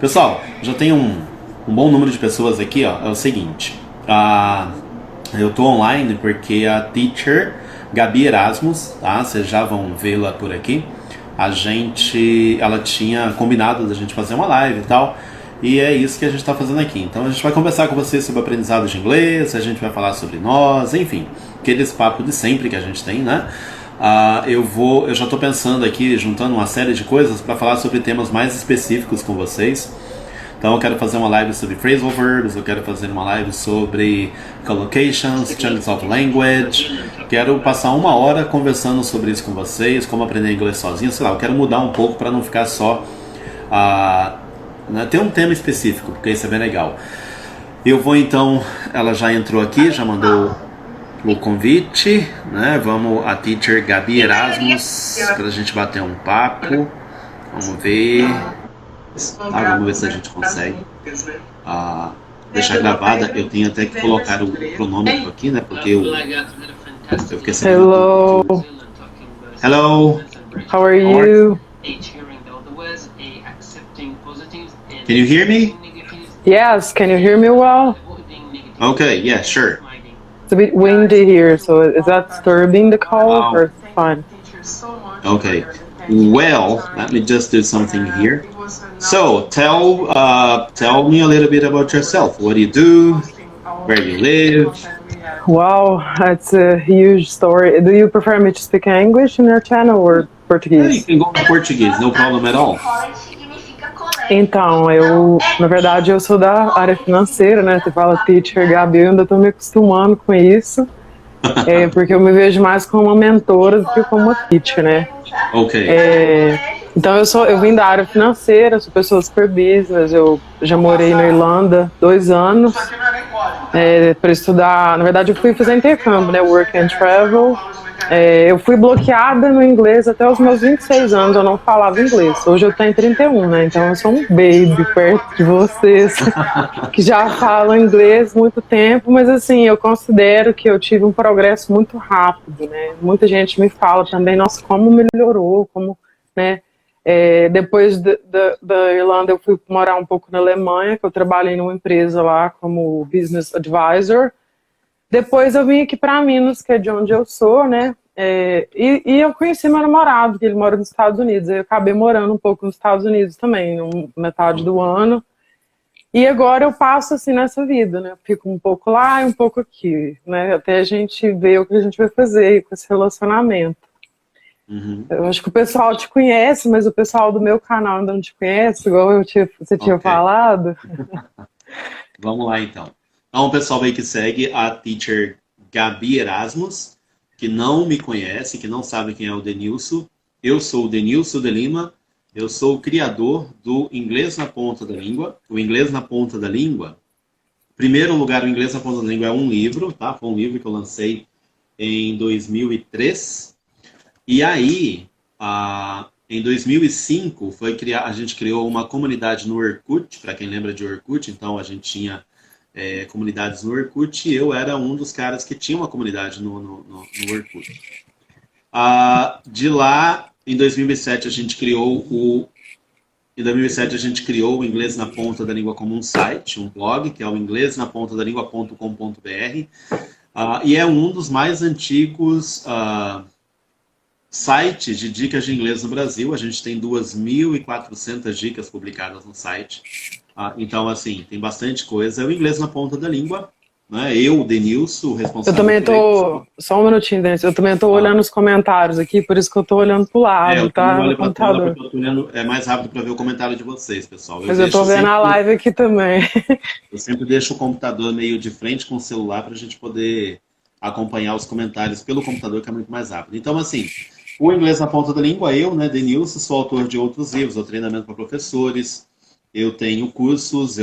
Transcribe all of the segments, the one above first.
Pessoal, já tem um bom número de pessoas aqui, ó. É o seguinte, eu tô online porque a teacher Gabi Erasmus, tá? Vocês já vão vê-la por aqui. Ela tinha combinado da gente fazer uma live e tal. E é isso que a gente está fazendo aqui. Então a gente vai conversar com vocês sobre aprendizado de inglês, a gente vai falar sobre nós, enfim, aqueles papos de sempre que a gente tem, né? Eu já estou pensando aqui, juntando uma série de coisas para falar sobre temas mais específicos com vocês. Então eu quero fazer uma live sobre phrasal verbs, eu quero fazer uma live sobre collocations, chunks of language. Quero passar uma hora conversando sobre isso com vocês, como aprender inglês sozinho, sei lá, eu quero mudar um pouco para não ficar só... ter um tema específico, porque isso é bem legal. Eu vou então, ela já entrou aqui, já mandou o convite, né? Vamos, a teacher Gabi Erasmus, para a gente bater um papo. Vamos ver. Vamos ver se a gente consegue deixar gravada. Eu tenho até que colocar o cronômetro aqui, né? Porque eu fiquei sabendo. Hello. Hello. How are you? Can you hear me? Yes, can you hear me well? Okay, yeah, sure. It's a bit windy here, so is that disturbing the call or it's fine? Okay. Well, let me just do something here. So, tell me a little bit about yourself. What do you do? Where you live? Wow, that's a huge story. Do you prefer me to speak English in your channel or Yeah, you Portuguese? can go to Portuguese, no problem at all. Então, na verdade, eu sou da área financeira, né? Você fala teacher, Gabi, eu ainda tô me acostumando com isso. Porque eu me vejo mais como uma mentora do que como uma teacher, né? Ok. Então eu vim da área financeira, sou pessoa super business, eu já morei na Irlanda 2 anos para estudar. Na verdade, eu fui fazer intercâmbio, né? Work and Travel. Eu fui bloqueada no inglês até os meus 26 anos, eu não falava inglês. Hoje eu tenho 31, né? Então eu sou um baby perto de vocês que já falam inglês muito tempo, mas assim, eu considero que eu tive um progresso muito rápido, né? Muita gente me fala também, nossa, como melhorou, como, né? Depois da Irlanda eu fui morar um pouco na Alemanha, que eu trabalhei numa empresa lá como Business Advisor. Depois eu vim aqui para Minas, que é de onde eu sou, né? E eu conheci meu namorado, que ele mora nos Estados Unidos. Eu acabei morando um pouco nos Estados Unidos também, metade do ano. E agora eu passo assim nessa vida, né? Eu fico um pouco lá e um pouco aqui, né? Até a gente ver o que a gente vai fazer com esse relacionamento. Uhum. Eu acho que o pessoal te conhece, mas o pessoal do meu canal ainda não te conhece, igual você tinha falado. Vamos lá, então. Então, o pessoal aí que segue a teacher Gabi Erasmus, que não me conhece, que não sabe quem é o Denilson. Eu sou o Denilson de Lima, eu sou o criador do Inglês na Ponta da Língua. O Inglês na Ponta da Língua, em primeiro lugar, o Inglês na Ponta da Língua é um livro, tá? Foi um livro que eu lancei em 2003. E aí, em 2005, a gente criou uma comunidade no Orkut, para quem lembra de Orkut, então a gente tinha comunidades no Orkut e eu era um dos caras que tinha uma comunidade no Orkut. De lá, em 2007, a gente criou o Inglês na Ponta da Língua como um site, um blog, que é o inglesnapontadalingua.com.br, e é um dos mais antigos sites de dicas de inglês no Brasil. A gente tem 2.400 dicas publicadas no site. Então, assim, tem bastante coisa. É o Inglês na Ponta da Língua, né? Eu, Denilson, responsável... Eu também tô... Só um minutinho, Denilson. Eu também tô olhando os comentários aqui, por isso que eu tô olhando pro lado, tá? Eu No computador. tô olhando, é mais rápido para ver o comentário de vocês, pessoal. Mas eu tô vendo a live aqui também. Eu sempre deixo o computador meio de frente com o celular para a gente poder acompanhar os comentários pelo computador, que é muito mais rápido. Então, assim, o Inglês na Ponta da Língua, eu, né, Denilson, sou autor de outros livros, o Treinamento para Professores, eu tenho cursos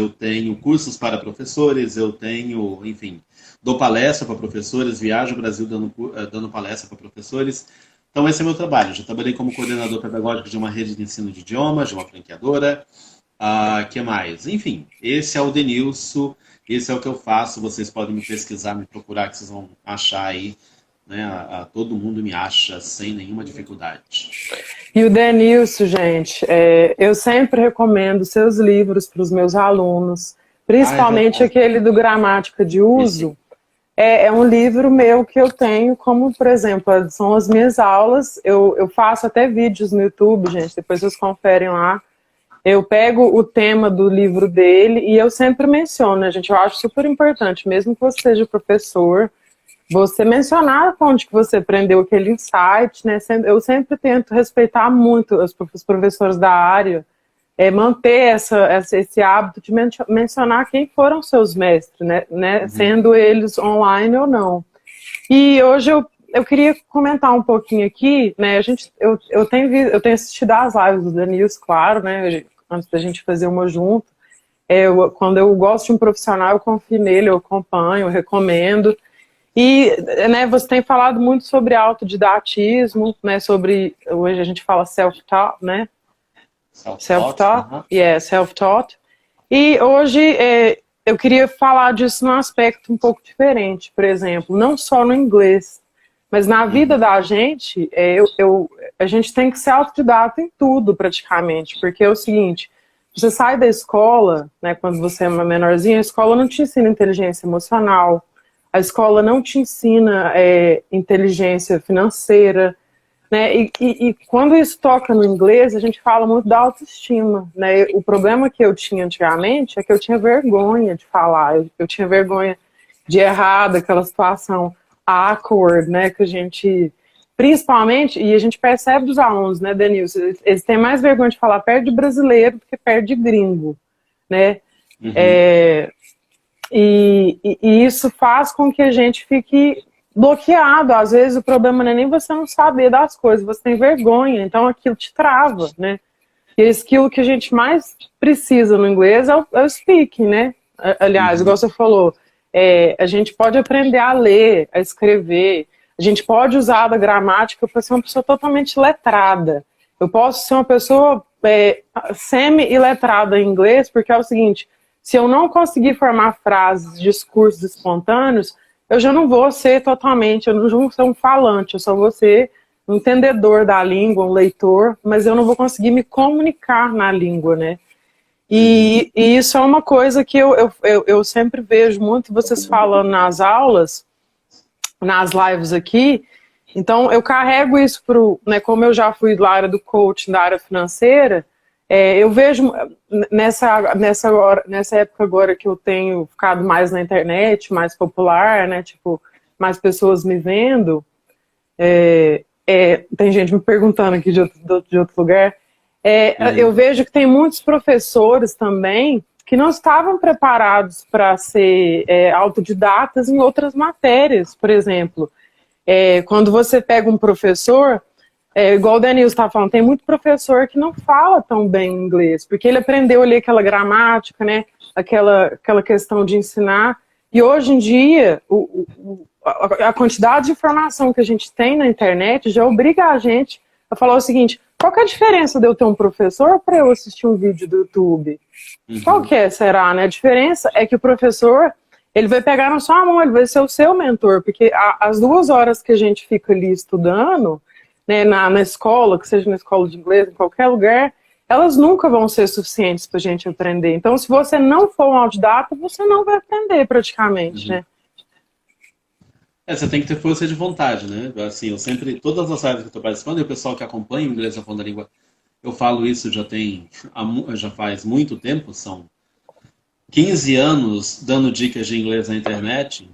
para professores, eu tenho, enfim, dou palestra para professores, viajo o Brasil dando palestra para professores. Então, esse é meu trabalho. Eu já trabalhei como coordenador pedagógico de uma rede de ensino de idiomas, de uma franqueadora. Que mais? Enfim, esse é o Denilson, esse é o que eu faço. Vocês podem me pesquisar, me procurar, que vocês vão achar aí né? Todo mundo me acha sem nenhuma dificuldade. E o Denilson, gente, eu sempre recomendo seus livros para os meus alunos, principalmente aquele do Gramática de Uso. É um livro meu que eu tenho como, por exemplo, são as minhas aulas, eu faço até vídeos no YouTube, gente, depois vocês conferem lá. Eu pego o tema do livro dele e eu sempre menciono, né, gente? Eu acho super importante, mesmo que você seja professor, você mencionar onde que você aprendeu aquele insight, né? Eu sempre tento respeitar muito os professores da área, manter esse hábito de mencionar quem foram seus mestres, né? Sendo eles online ou não. E hoje eu queria comentar um pouquinho aqui, né? Eu tenho assistido às lives do Denilson, claro, né? Antes da gente fazer uma junto. Quando eu gosto de um profissional, eu confio nele, eu acompanho, eu recomendo. E, né, você tem falado muito sobre autodidatismo, né? Hoje a gente fala self-taught, né? Self-taught, self-taught. E hoje eu queria falar disso num aspecto um pouco diferente, por exemplo, não só no inglês, mas na vida da gente, a gente tem que ser autodidata em tudo praticamente, porque é o seguinte, você sai da escola, né, quando você é uma menorzinha, a escola não te ensina inteligência emocional, a escola não te ensina inteligência financeira, né? E quando isso toca no inglês, a gente fala muito da autoestima, né? O problema que eu tinha antigamente é que eu tinha vergonha de falar, eu tinha vergonha de errar, daquela situação awkward, né? Que a gente, principalmente, e a gente percebe dos alunos, né, Denilson, eles têm mais vergonha de falar perto de brasileiro do que perto de gringo, né? E isso faz com que a gente fique bloqueado. Às vezes o problema não é nem você não saber das coisas, você tem vergonha, então aquilo te trava, né? E aquilo que a gente mais precisa no inglês é o speaking, né? Aliás, igual você falou, a gente pode aprender a ler, a escrever, a gente pode usar da gramática para ser uma pessoa totalmente letrada. Eu posso ser uma pessoa semi-iletrada em inglês, porque é o seguinte, se eu não conseguir formar frases, discursos espontâneos, eu já não vou ser totalmente, eu não vou ser um falante, eu só vou ser um entendedor da língua, um leitor, mas eu não vou conseguir me comunicar na língua, né? E isso é uma coisa que eu sempre vejo muito vocês falando nas aulas, nas lives aqui, então eu carrego isso né, como eu já fui da área do coaching, da área financeira, eu vejo nessa época agora que eu tenho ficado mais na internet, mais popular, né, tipo, mais pessoas me vendo, tem gente me perguntando aqui de outro lugar, eu vejo que tem muitos professores também que não estavam preparados para ser autodidatas em outras matérias, por exemplo, quando você pega um professor, igual o Denilson estava falando, tem muito professor que não fala tão bem inglês, porque ele aprendeu ali aquela gramática, né, aquela questão de ensinar, e hoje em dia, a quantidade de informação que a gente tem na internet já obriga a gente a falar o seguinte, qual que é a diferença de eu ter um professor para eu assistir um vídeo do YouTube? Qual que será, né? A diferença é que o professor, ele vai pegar na sua mão, ele vai ser o seu mentor, porque as 2 horas que a gente fica ali estudando, né, na escola, que seja na escola de inglês, em qualquer lugar, elas nunca vão ser suficientes para a gente aprender. Então, se você não for um autodidata, você não vai aprender praticamente, né? Você tem que ter força de vontade, né? Assim, eu sempre, todas as lives que eu estou participando, e o pessoal que acompanha o Inglês na Ponta da Língua, eu falo isso já faz muito tempo, são 15 anos dando dicas de inglês na internet.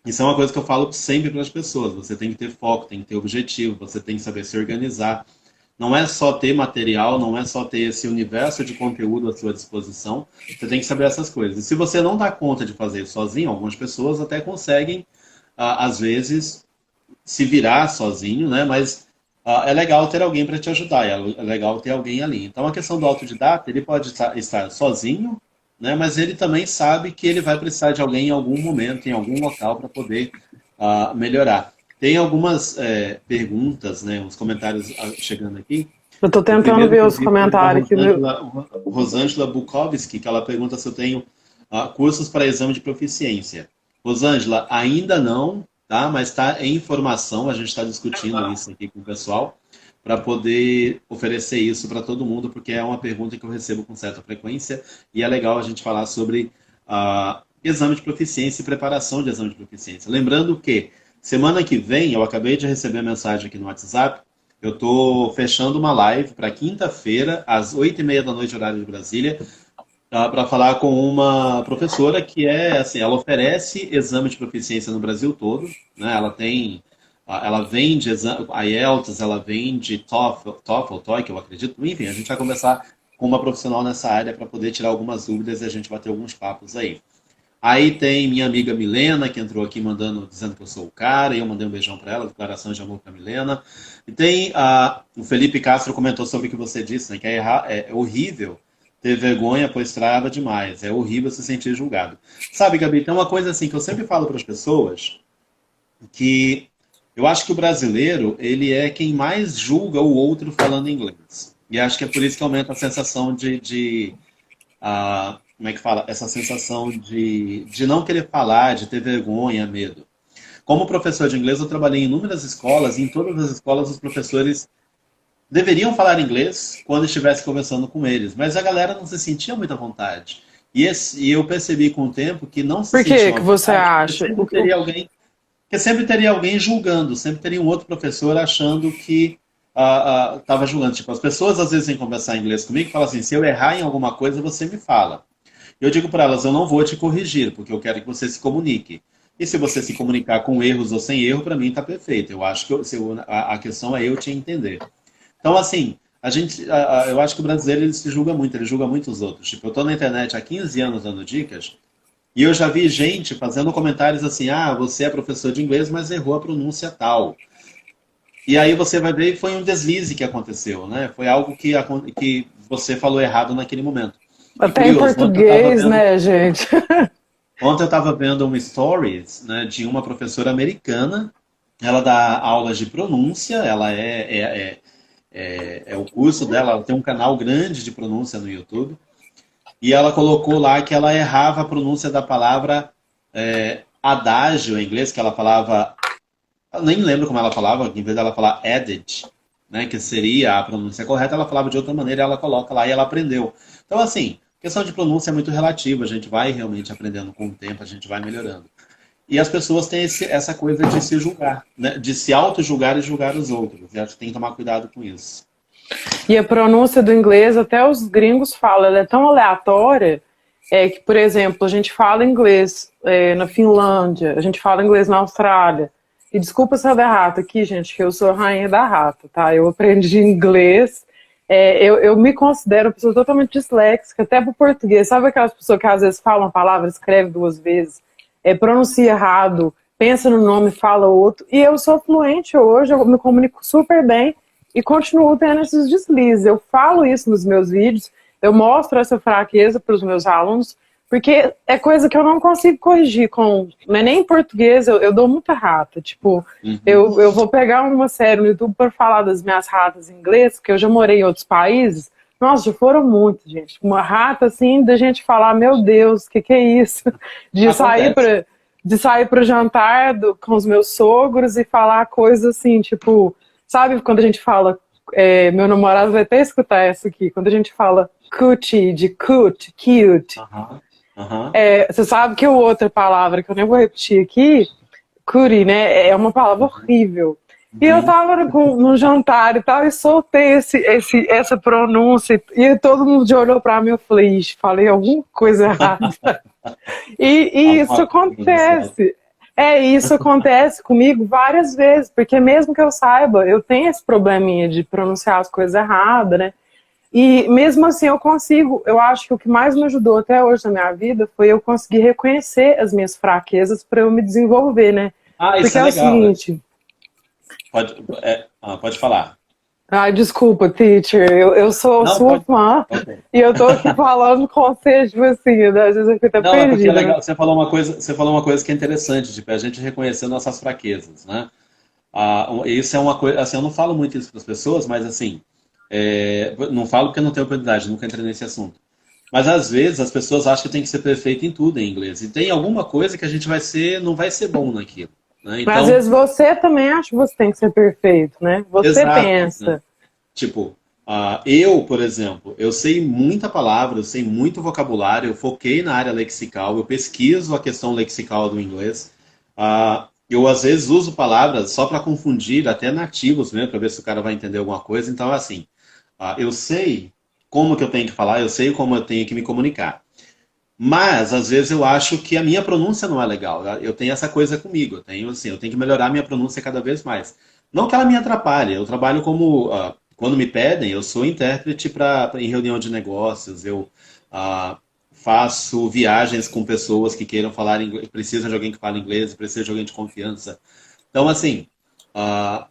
Isso é uma coisa que eu falo sempre para as pessoas. Você tem que ter foco, tem que ter objetivo, você tem que saber se organizar. Não é só ter material, não é só ter esse universo de conteúdo à sua disposição. Você tem que saber essas coisas. E se você não dá conta de fazer isso sozinho, algumas pessoas até conseguem, às vezes, se virar sozinho, né? Mas é legal ter alguém para te ajudar, é legal ter alguém ali. Então, a questão do autodidata, ele pode estar sozinho, né? Mas ele também sabe que ele vai precisar de alguém em algum momento, em algum local, para poder melhorar. Tem algumas perguntas, né, uns comentários chegando aqui. Eu estou tentando ver os comentários aqui. Rosângela Bukowski, que ela pergunta se eu tenho cursos para exame de proficiência. Rosângela, ainda não, tá? Mas está em formação, a gente está discutindo isso aqui com o pessoal para poder oferecer isso para todo mundo, porque é uma pergunta que eu recebo com certa frequência e é legal a gente falar sobre exame de proficiência e preparação de exame de proficiência. Lembrando que semana que vem, eu acabei de receber a mensagem aqui no WhatsApp, eu estou fechando uma live para quinta-feira, às 8h30 da noite, horário de Brasília, para falar com uma professora que assim, ela oferece exame de proficiência no Brasil todo, né? Ela vende IELTS, ela vende TOEFL, eu acredito. Enfim, a gente vai conversar com uma profissional nessa área para poder tirar algumas dúvidas e a gente vai ter alguns papos aí. Aí tem minha amiga Milena, que entrou aqui dizendo que eu sou o cara, e eu mandei um beijão para ela, declaração de amor para Milena. E tem o Felipe Castro comentou sobre o que você disse, né, que é horrível ter vergonha, pois trava demais. É horrível se sentir julgado. Sabe, Gabi, tem uma coisa assim que eu sempre falo para as pessoas, que eu acho que o brasileiro, ele é quem mais julga o outro falando inglês. E acho que é por isso que aumenta a sensação como é que fala? Essa sensação de não querer falar, de ter vergonha, medo. Como professor de inglês, eu trabalhei em inúmeras escolas, e em todas as escolas os professores deveriam falar inglês quando estivesse conversando com eles, mas a galera não se sentia muito à vontade. E eu percebi com o tempo que não se Por sentia que à que você vontade, acha? porque sempre teria alguém julgando, sempre teria um outro professor achando que estava julgando. Tipo, as pessoas às vezes vêm conversar em inglês comigo e falam assim, se eu errar em alguma coisa, você me fala. Eu digo para elas, eu não vou te corrigir, porque eu quero que você se comunique. E se você se comunicar com erros ou sem erro, para mim está perfeito. Eu acho que a questão é eu te entender. Então, assim, eu acho que o brasileiro ele se julga muito, ele julga muito os outros. Tipo, eu estou na internet há 15 anos dando dicas, e eu já vi gente fazendo comentários assim, você é professor de inglês, mas errou a pronúncia tal. E aí você vai ver, foi um deslize que aconteceu, né? Foi algo que você falou errado naquele momento. Até em português, né, gente? Ontem eu estava vendo uma stories, né, de uma professora americana. Ela dá aulas de pronúncia, ela é o curso dela, ela tem um canal grande de pronúncia no YouTube. E ela colocou lá que ela errava a pronúncia da palavra adágio em inglês, que ela falava... Eu nem lembro como ela falava, em vez dela falar adage, né, que seria a pronúncia correta, ela falava de outra maneira, ela coloca lá e ela aprendeu. Então, assim, questão de pronúncia é muito relativa, a gente vai realmente aprendendo com o tempo, a gente vai melhorando. E as pessoas têm essa coisa de se julgar, né, de se auto-julgar e julgar os outros. E acho que tem que tomar cuidado com isso. E a pronúncia do inglês, até os gringos falam, ela é tão aleatória, que, por exemplo, a gente fala inglês na Finlândia, a gente fala inglês na Austrália. E desculpa se eu der rata aqui, gente, que eu sou a rainha da rata, tá? Eu aprendi inglês, eu me considero uma pessoa totalmente disléxica, até pro português. Sabe aquelas pessoas que às vezes falam uma palavra, escreve 2 vezes, pronuncia errado, pensa no nome, fala outro. E eu sou fluente hoje, eu me comunico super bem e continuo tendo esses deslizes. Eu falo isso nos meus vídeos, eu mostro essa fraqueza para os meus alunos, porque é coisa que eu não consigo corrigir não é nem em português, eu dou muita rata. Tipo, eu vou pegar uma série no YouTube para falar das minhas ratas em inglês, porque eu já morei em outros países. Nossa, já foram muito, gente. Uma rata, assim, da gente falar, meu Deus, que é isso? De sair para o jantar com os meus sogros e falar coisas assim, tipo... Sabe quando a gente fala... meu namorado vai até escutar essa aqui. Quando a gente fala cootie, de cute. Você sabe que outra palavra, que eu nem vou repetir aqui, cootie, né? É uma palavra horrível. E eu tava no jantar e tal, e soltei essa pronúncia, e todo mundo já olhou pra mim, eu falei alguma coisa errada. E isso acontece. Isso acontece comigo várias vezes, porque mesmo que eu saiba, eu tenho esse probleminha de pronunciar as coisas erradas, né? E mesmo assim eu acho que o que mais me ajudou até hoje na minha vida foi eu conseguir reconhecer as minhas fraquezas para eu me desenvolver, né? Isso porque é legal, o seguinte... Né? Pode falar. Ai, desculpa, teacher, eu sou sua fã, e eu tô aqui falando com você, tipo assim, às vezes eu fico até perdida. Porque é legal, né? Você falou uma coisa que é interessante, tipo, a gente reconhecer nossas fraquezas, né? Isso é uma coisa, assim, eu não falo muito isso para as pessoas, mas assim, não falo porque não tenho oportunidade, nunca entrei nesse assunto. Mas às vezes as pessoas acham que tem que ser perfeito em tudo em inglês, e tem alguma coisa que a gente não vai ser bom naquilo. né? Mas às Então, vezes você também acha que você tem que ser perfeito, né? Você exato, né? pensa. Tipo, eu, por exemplo, eu sei muita palavra, eu sei muito vocabulário, eu foquei na área lexical, eu pesquiso a questão lexical do inglês. Eu, às vezes, uso palavras só para confundir até nativos, né, para ver se o cara vai entender alguma coisa. Então, assim, eu sei como que eu tenho que falar, eu sei como eu tenho que me comunicar. Mas, às vezes, eu acho que a minha pronúncia não é legal. Eu tenho essa coisa comigo. Eu tenho, assim, eu tenho que melhorar a minha pronúncia cada vez mais. Não que ela me atrapalhe. Eu trabalho como... quando me pedem, eu sou intérprete em reunião de negócios. Eu ah, faço viagens com pessoas que queiram falar inglês, precisam de alguém que fale inglês, precisam de alguém de confiança. Então, assim...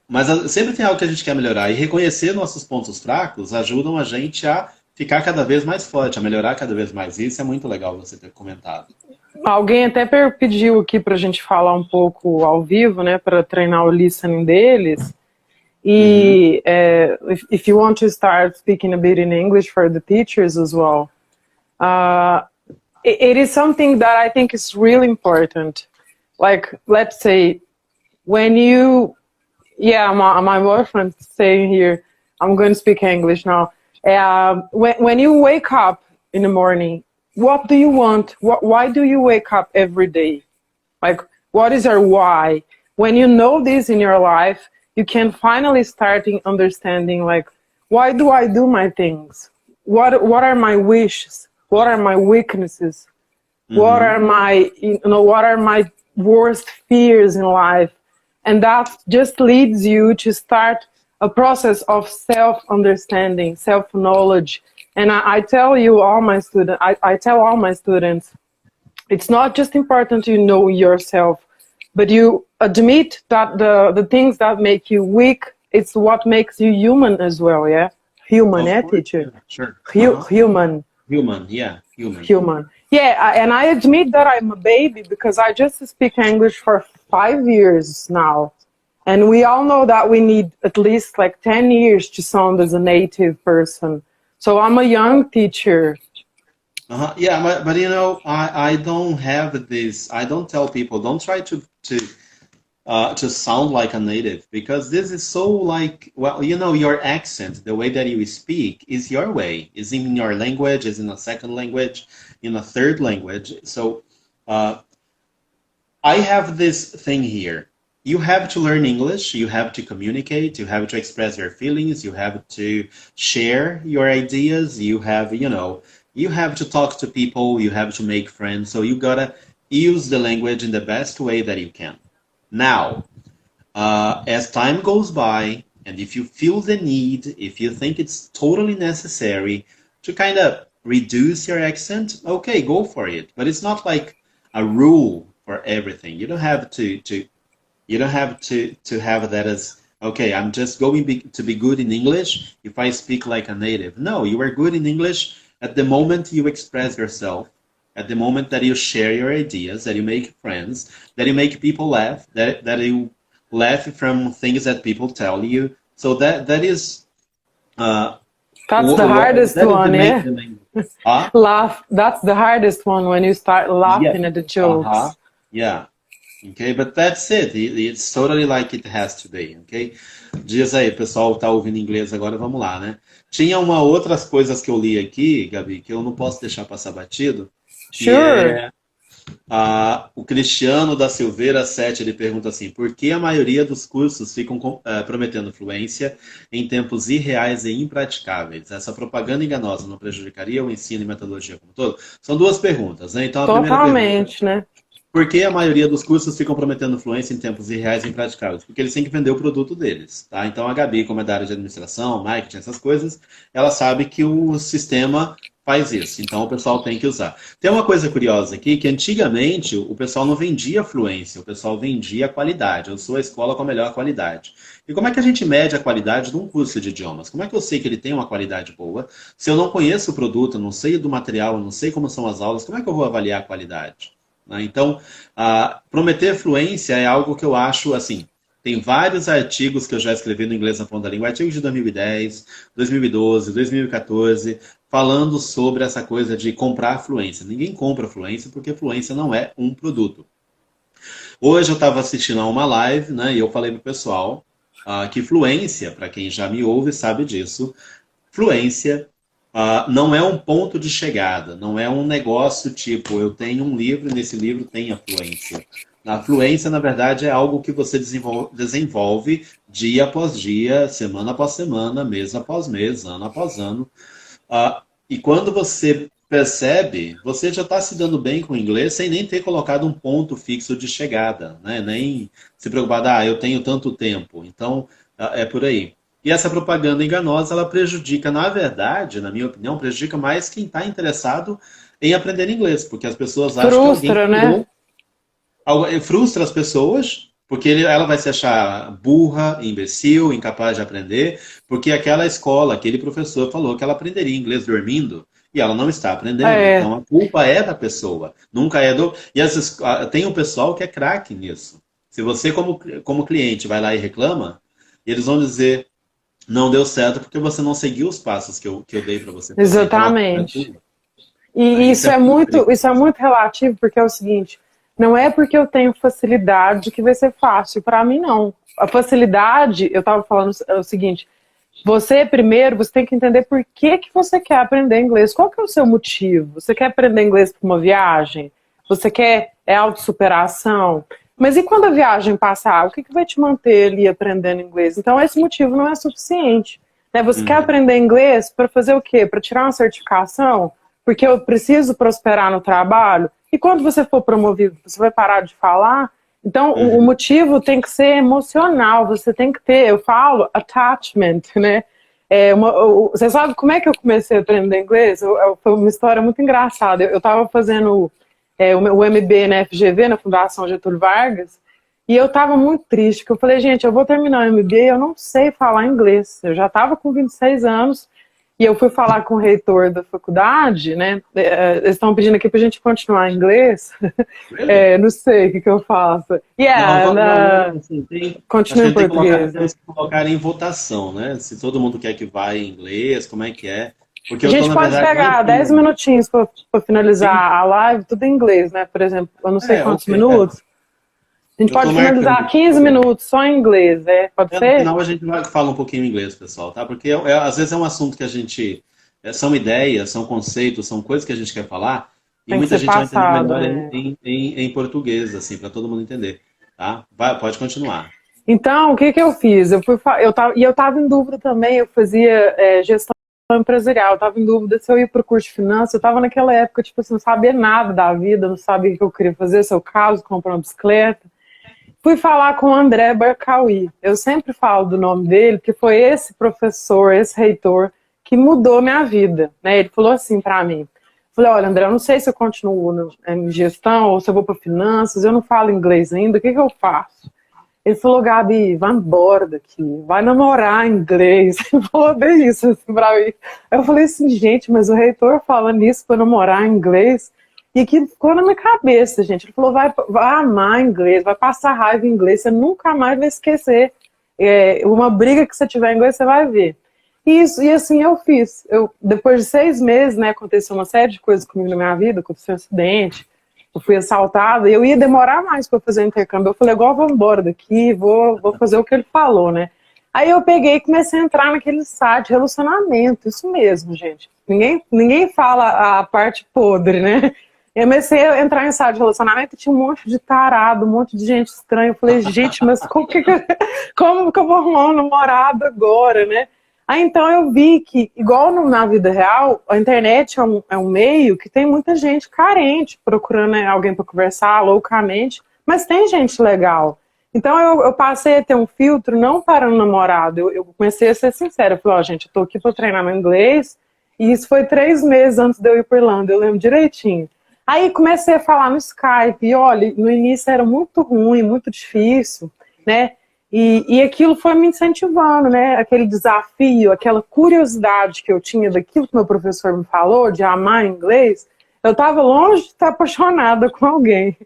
mas sempre tem algo que a gente quer melhorar. E reconhecer nossos pontos fracos ajudam a gente a ficar cada vez mais forte, a melhorar cada vez mais. Isso é muito legal você ter comentado. Alguém até pediu aqui pra gente falar um pouco ao vivo, né, para treinar o listening deles. Uhum. E if you want to start speaking a bit in English for the teachers as well, uh, it is something that I think is really important. Like, let's say, when you, yeah, my boyfriend saying here, I'm going to speak English now. When you wake up in the morning, what do you want? Why do you wake up every day? Like, what is your why? When you know this in your life, you can finally start understanding, like, why do I do my things? What are my wishes? What are my weaknesses? What Uhum. are what are my worst fears in life? And that just leads you to start a process of self-understanding, self-knowledge. And I tell you, all my students, I tell all my students, it's not just important to know yourself, but you admit that the things that make you weak, it's what makes you human as well, yeah? Human, Of yeah, course, teacher? yeah, sure. Uh-huh. Human. Human, yeah, human. Human. Yeah, and I admit that I'm a baby because I just speak English for 5 years now. And we all know that we need at least like 10 years to sound as a native person. So I'm a young teacher. Uh-huh. Yeah, but you know, I don't have this. I don't tell people don't try to sound like a native because this is so like well, you know, your accent, the way that you speak is your way, is in your language, is in a second language, in a third language. So uh, I have this thing here. You have to learn English, you have to communicate, you have to express your feelings, you have to share your ideas, you have, you know, you have to talk to people, you have to make friends. So you gotta use the language in the best way that you can. Now, as time goes by, and if you feel the need, if you think it's totally necessary to kind of reduce your accent, okay, go for it. But it's not like a rule for everything. You don't have to you don't have to have that as okay. I'm just going to be good in English if I speak like a native. No, you are good in English at the moment you express yourself, at the moment that you share your ideas, that you make friends, that you make people laugh, that you laugh from things that people tell you. So that is uh, That's the hardest that is one, yeah? the main. Ah, Laugh. That's the hardest one when you start yeah, laughing at the uh-huh, jokes. yeah. Okay, but that's it. It's totally like it has to be, ok? Diz aí, pessoal, tá ouvindo inglês agora, vamos lá, né? Tinha uma outras coisas que eu li aqui, Gabi, que eu não posso deixar passar batido, que Sure. é o Cristiano da Silveira 7, ele pergunta assim, por que a maioria dos cursos ficam prometendo fluência em tempos irreais e impraticáveis? Essa propaganda enganosa não prejudicaria o ensino e metodologia como um todo? São duas perguntas, né? Então a primeira pergunta Totalmente, né? por que a maioria dos cursos ficam prometendo fluência em tempos irreais e impraticáveis? Porque eles têm que vender o produto deles, tá? Então a Gabi, como é da área de administração, marketing, essas coisas, ela sabe que o sistema faz isso. Então o pessoal tem que usar. Tem uma coisa curiosa aqui, que antigamente o pessoal não vendia fluência, o pessoal vendia qualidade. Eu sou a escola com a melhor qualidade. E como é que a gente mede a qualidade de um curso de idiomas? Como é que eu sei que ele tem uma qualidade boa? Se eu não conheço o produto, eu não sei do material, eu não sei como são as aulas, como é que eu vou avaliar a qualidade? Né? Então, prometer fluência é algo que eu acho, assim, tem vários artigos que eu já escrevi no Inglês na Ponta da Língua, artigos de 2010, 2012, 2014, falando sobre essa coisa de comprar fluência. Ninguém compra fluência porque fluência não é um produto. Hoje eu estava assistindo a uma live, né, e eu falei pro pessoal que fluência, para quem já me ouve sabe disso, fluência não é um ponto de chegada, não é um negócio tipo, eu tenho um livro e nesse livro tem a fluência. A fluência, na verdade, é algo que você desenvolve dia após dia, semana após semana, mês após mês, ano após ano. E quando você percebe, você já está se dando bem com o inglês sem nem ter colocado um ponto fixo de chegada, né? Nem se preocupar, eu tenho tanto tempo. Então, é por aí. E essa propaganda enganosa, ela prejudica, na verdade, na minha opinião, prejudica mais quem está interessado em aprender inglês, porque as pessoas acham que alguém Frustra, né? criou, frustra as pessoas, porque ela vai se achar burra, imbecil, incapaz de aprender, porque aquela escola, aquele professor falou que ela aprenderia inglês dormindo, e ela não está aprendendo. É, Então a culpa é da pessoa, nunca é do. E tem um pessoal que é craque nisso. Se você, como cliente, vai lá e reclama, eles vão dizer não deu certo porque você não seguiu os passos que eu dei para você fazer. Então a culpa é exatamente. tua. Né? E Isso é muito isso é perigoso. muito relativo, porque é o seguinte, não é porque eu tenho facilidade que vai ser fácil. Para mim, não. A facilidade, eu estava falando é o seguinte, você primeiro, você tem que entender por que que você quer aprender inglês. Qual que é o seu motivo? Você quer aprender inglês para uma viagem? Você quer autossuperação? Mas e quando a viagem passar? O que que vai te manter ali aprendendo inglês? Então, esse motivo não é suficiente. Né? Você quer Uhum, aprender inglês para fazer o quê? Para tirar uma certificação? Porque eu preciso prosperar no trabalho? E quando você for promovido, você vai parar de falar? Então, o uhum. motivo tem que ser emocional, você tem que ter, eu falo, attachment, né? Você sabe como é que eu comecei a aprender inglês? Foi uma história muito engraçada. Eu estava fazendo o MB na FGV, na Fundação Getúlio Vargas, e eu estava muito triste, porque eu falei, gente, eu vou terminar o MB e eu não sei falar inglês. Eu já estava com 26 anos, e eu fui falar com o reitor da faculdade, né? Eles estão pedindo aqui para a gente continuar em inglês. Really? Não sei o que eu faço. Não, Yeah, não, assim, acho continua que a em gente tem que colocar, português. temos que colocar em votação, né? Se todo mundo quer que vá em inglês, como é que é? Porque A eu estou, gente na pode verdade, lá em pegar 10 cima. minutinhos para finalizar Sim, a live, tudo em inglês, né? Por exemplo, eu não sei quantos ok. É. minutos. A gente Eu estou pode marcando finalizar aqui. 15 minutos só em inglês, pode No ser? final a gente vai falar um pouquinho em inglês, pessoal, tá? Porque às vezes é um assunto que a gente. São ideias, são conceitos, são coisas que a gente quer falar, e Tem que muita ser gente vai entender passado, melhor né? em português, assim, para todo mundo entender. Tá? Pode continuar. Então, o que que eu fiz? Eu tava em dúvida também, eu fazia gestão empresarial, eu tava em dúvida se eu ia para o curso de finanças, eu tava naquela época, tipo assim, não sabia nada da vida, não sabia o que eu queria fazer, se eu caso, comprar uma bicicleta. Fui falar com o André Barcauí. Eu sempre falo do nome dele, porque foi esse professor, esse reitor, que mudou minha vida. Né? Ele falou assim para mim. Falei, olha, André, eu não sei se eu continuo em gestão ou se eu vou para finanças, eu não falo inglês ainda, o que que eu faço? Ele falou, Gabi, vai embora daqui, vai namorar inglês. Ele falou bem isso assim, pra mim. Eu falei assim, gente, mas o reitor falando isso para namorar inglês, e aquilo ficou na minha cabeça, gente. Ele falou, vai amar inglês, vai passar raiva em inglês, você nunca mais vai esquecer. Uma briga que você tiver em inglês, você vai ver. E assim eu fiz. Depois de 6 meses, né, aconteceu uma série de coisas comigo na minha vida, aconteceu um acidente, eu fui assaltada, e eu ia demorar mais para fazer o intercâmbio. Eu falei, igual, vou embora daqui, vou fazer o que ele falou, né? Aí eu peguei e comecei a entrar naquele site de relacionamento, isso mesmo, gente. Ninguém fala a parte podre, né? Eu comecei a entrar em site de relacionamento e tinha um monte de tarado, um monte de gente estranha. Eu falei, gente, mas como que eu vou arrumar um namorado agora, né? Aí então eu vi que, igual na vida real, a internet é um meio que tem muita gente carente procurando alguém para conversar loucamente, mas tem gente legal. Então eu passei a ter um filtro não para um namorado, eu comecei a ser sincera. Eu falei, ó, gente, eu tô aqui para treinar meu inglês, e isso foi 3 meses antes de eu ir para Irlanda, eu lembro direitinho. Aí comecei a falar no Skype, e olha, no início era muito ruim, muito difícil, né? E aquilo foi me incentivando, né? Aquele desafio, aquela curiosidade que eu tinha daquilo que meu professor me falou, de amar inglês, eu estava longe de estar apaixonada com alguém.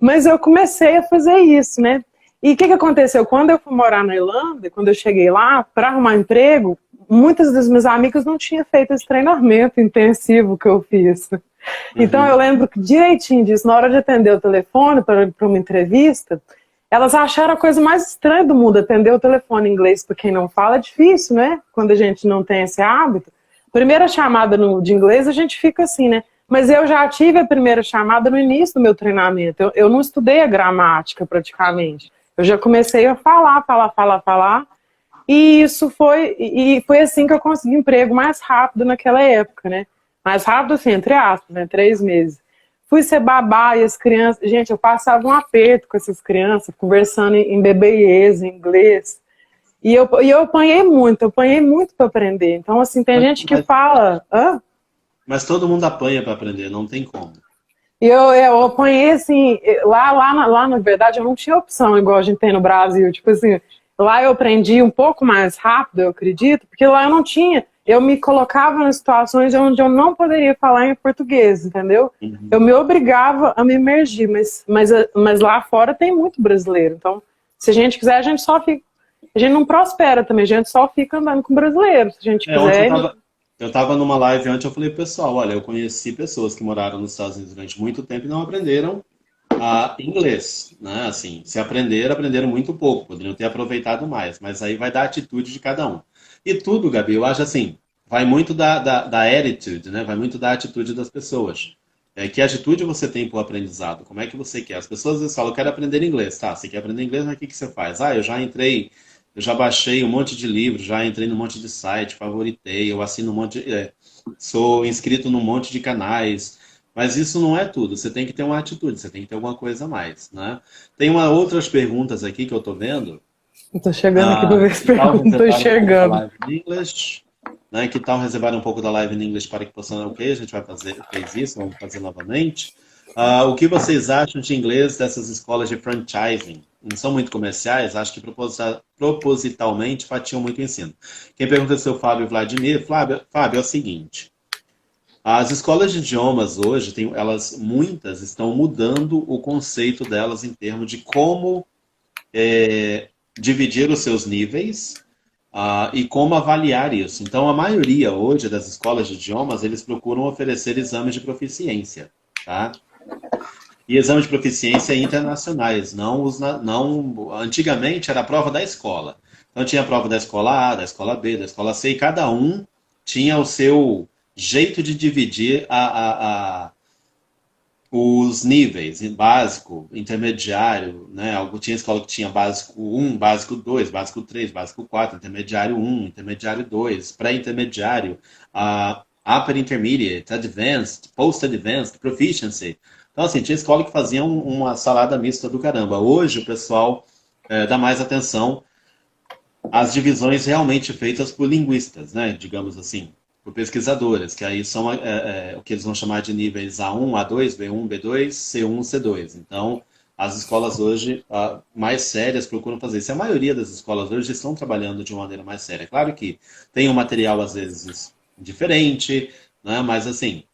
Mas eu comecei a fazer isso, né? E o que aconteceu? Quando eu fui morar na Irlanda, quando eu cheguei lá, para arrumar emprego, muitas das minhas amigas não tinham feito esse treinamento intensivo que eu fiz. Então eu lembro direitinho disso, na hora de atender o telefone para uma entrevista, elas acharam a coisa mais estranha do mundo, atender o telefone em inglês para quem não fala é difícil, né? Quando a gente não tem esse hábito. Primeira chamada de inglês a gente fica assim, né? Mas eu já tive a primeira chamada no início do meu treinamento. Eu não estudei a gramática praticamente. Eu já comecei a falar. E isso foi assim que eu consegui emprego mais rápido naquela época, né? Mais rápido assim, entre aspas, né? 3 meses. Fui ser babá e as crianças... Gente, eu passava um aperto com essas crianças, conversando em bebês, em inglês. E eu apanhei muito para aprender. Então, assim, tem gente que fala... Hã? Mas todo mundo apanha para aprender, não tem como. E eu apanhei, assim, lá, na verdade, eu não tinha opção, igual a gente tem no Brasil. Tipo assim, lá eu aprendi um pouco mais rápido, eu acredito, porque lá eu não tinha... Eu me colocava em situações onde eu não poderia falar em português, entendeu? Eu me obrigava a me imergir, mas lá fora tem muito brasileiro. Então, se a gente quiser, a gente só fica... A gente não prospera também, a gente só fica andando com brasileiro, se a gente quiser. Eu estava numa live antes, eu falei, pessoal, olha, eu conheci pessoas que moraram nos Estados Unidos durante muito tempo e não aprenderam inglês, né? Assim, se aprenderam muito pouco, poderiam ter aproveitado mais, mas aí vai da atitude de cada um. E tudo, Gabi, eu acho assim, vai muito da attitude, né? Vai muito da atitude das pessoas. Que atitude você tem para o aprendizado? Como é que você quer? As pessoas às vezes falam, eu quero aprender inglês. Tá, você quer aprender inglês, mas o que você faz? Eu já baixei um monte de livros, já entrei num monte de site, favoritei, eu assino um monte sou inscrito num monte de canais, mas isso não é tudo. Você tem que ter uma atitude, você tem que ter alguma coisa a mais, né? Tem outras perguntas aqui que eu estou vendo. Estou chegando aqui para ver as perguntas, estou enxergando. Né? Que tal reservar um pouco da live em inglês para que possam... Ok, a gente fez isso, vamos fazer novamente. O que vocês acham de inglês dessas escolas de franchising? Não são muito comerciais, acho que propositalmente fatiam muito o ensino. Quem pergunta é o seu Fábio Vladimir. Fábio, é o seguinte. As escolas de idiomas hoje, muitas estão mudando o conceito delas em termos de como dividir os seus níveis e como avaliar isso. Então, a maioria hoje das escolas de idiomas, eles procuram oferecer exames de proficiência, tá? E exames de proficiência internacionais, antigamente era a prova da escola. Então tinha a prova da escola A, da escola B, da escola C, e cada um tinha o seu jeito de dividir os níveis, básico, intermediário, né? Tinha escola que tinha básico 1, básico 2, básico 3, básico 4, intermediário 1, intermediário 2, pré-intermediário, upper intermediate, advanced, post-advanced, proficiency. Então, assim, tinha escola que fazia uma salada mista do caramba. Hoje, o pessoal dá mais atenção às divisões realmente feitas por linguistas, né? Digamos assim, por pesquisadores, que aí são o que eles vão chamar de níveis A1, A2, B1, B2, C1, C2. Então, as escolas hoje mais sérias procuram fazer isso. A maioria das escolas hoje estão trabalhando de uma maneira mais séria. Claro que tem um material, às vezes, diferente, né? Mas, assim...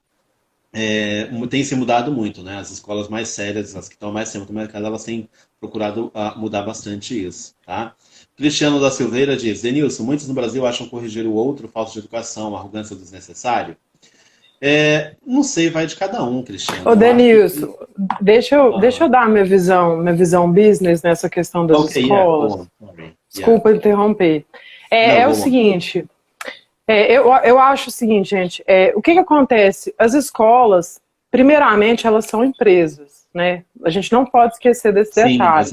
tem se mudado muito, né? As escolas mais sérias, as que estão mais tempo no mercado, elas têm procurado mudar bastante isso, tá? Cristiano da Silveira diz, Denilson, muitos no Brasil acham corrigir o outro, falta de educação, arrogância desnecessário. Não sei, vai de cada um, Cristiano. Ô, Denilson, deixa eu dar minha visão business nessa questão das escolas. Desculpa interromper. O seguinte... eu acho o seguinte, gente, o que acontece? As escolas, primeiramente, elas são empresas, né? A gente não pode esquecer desse detalhe.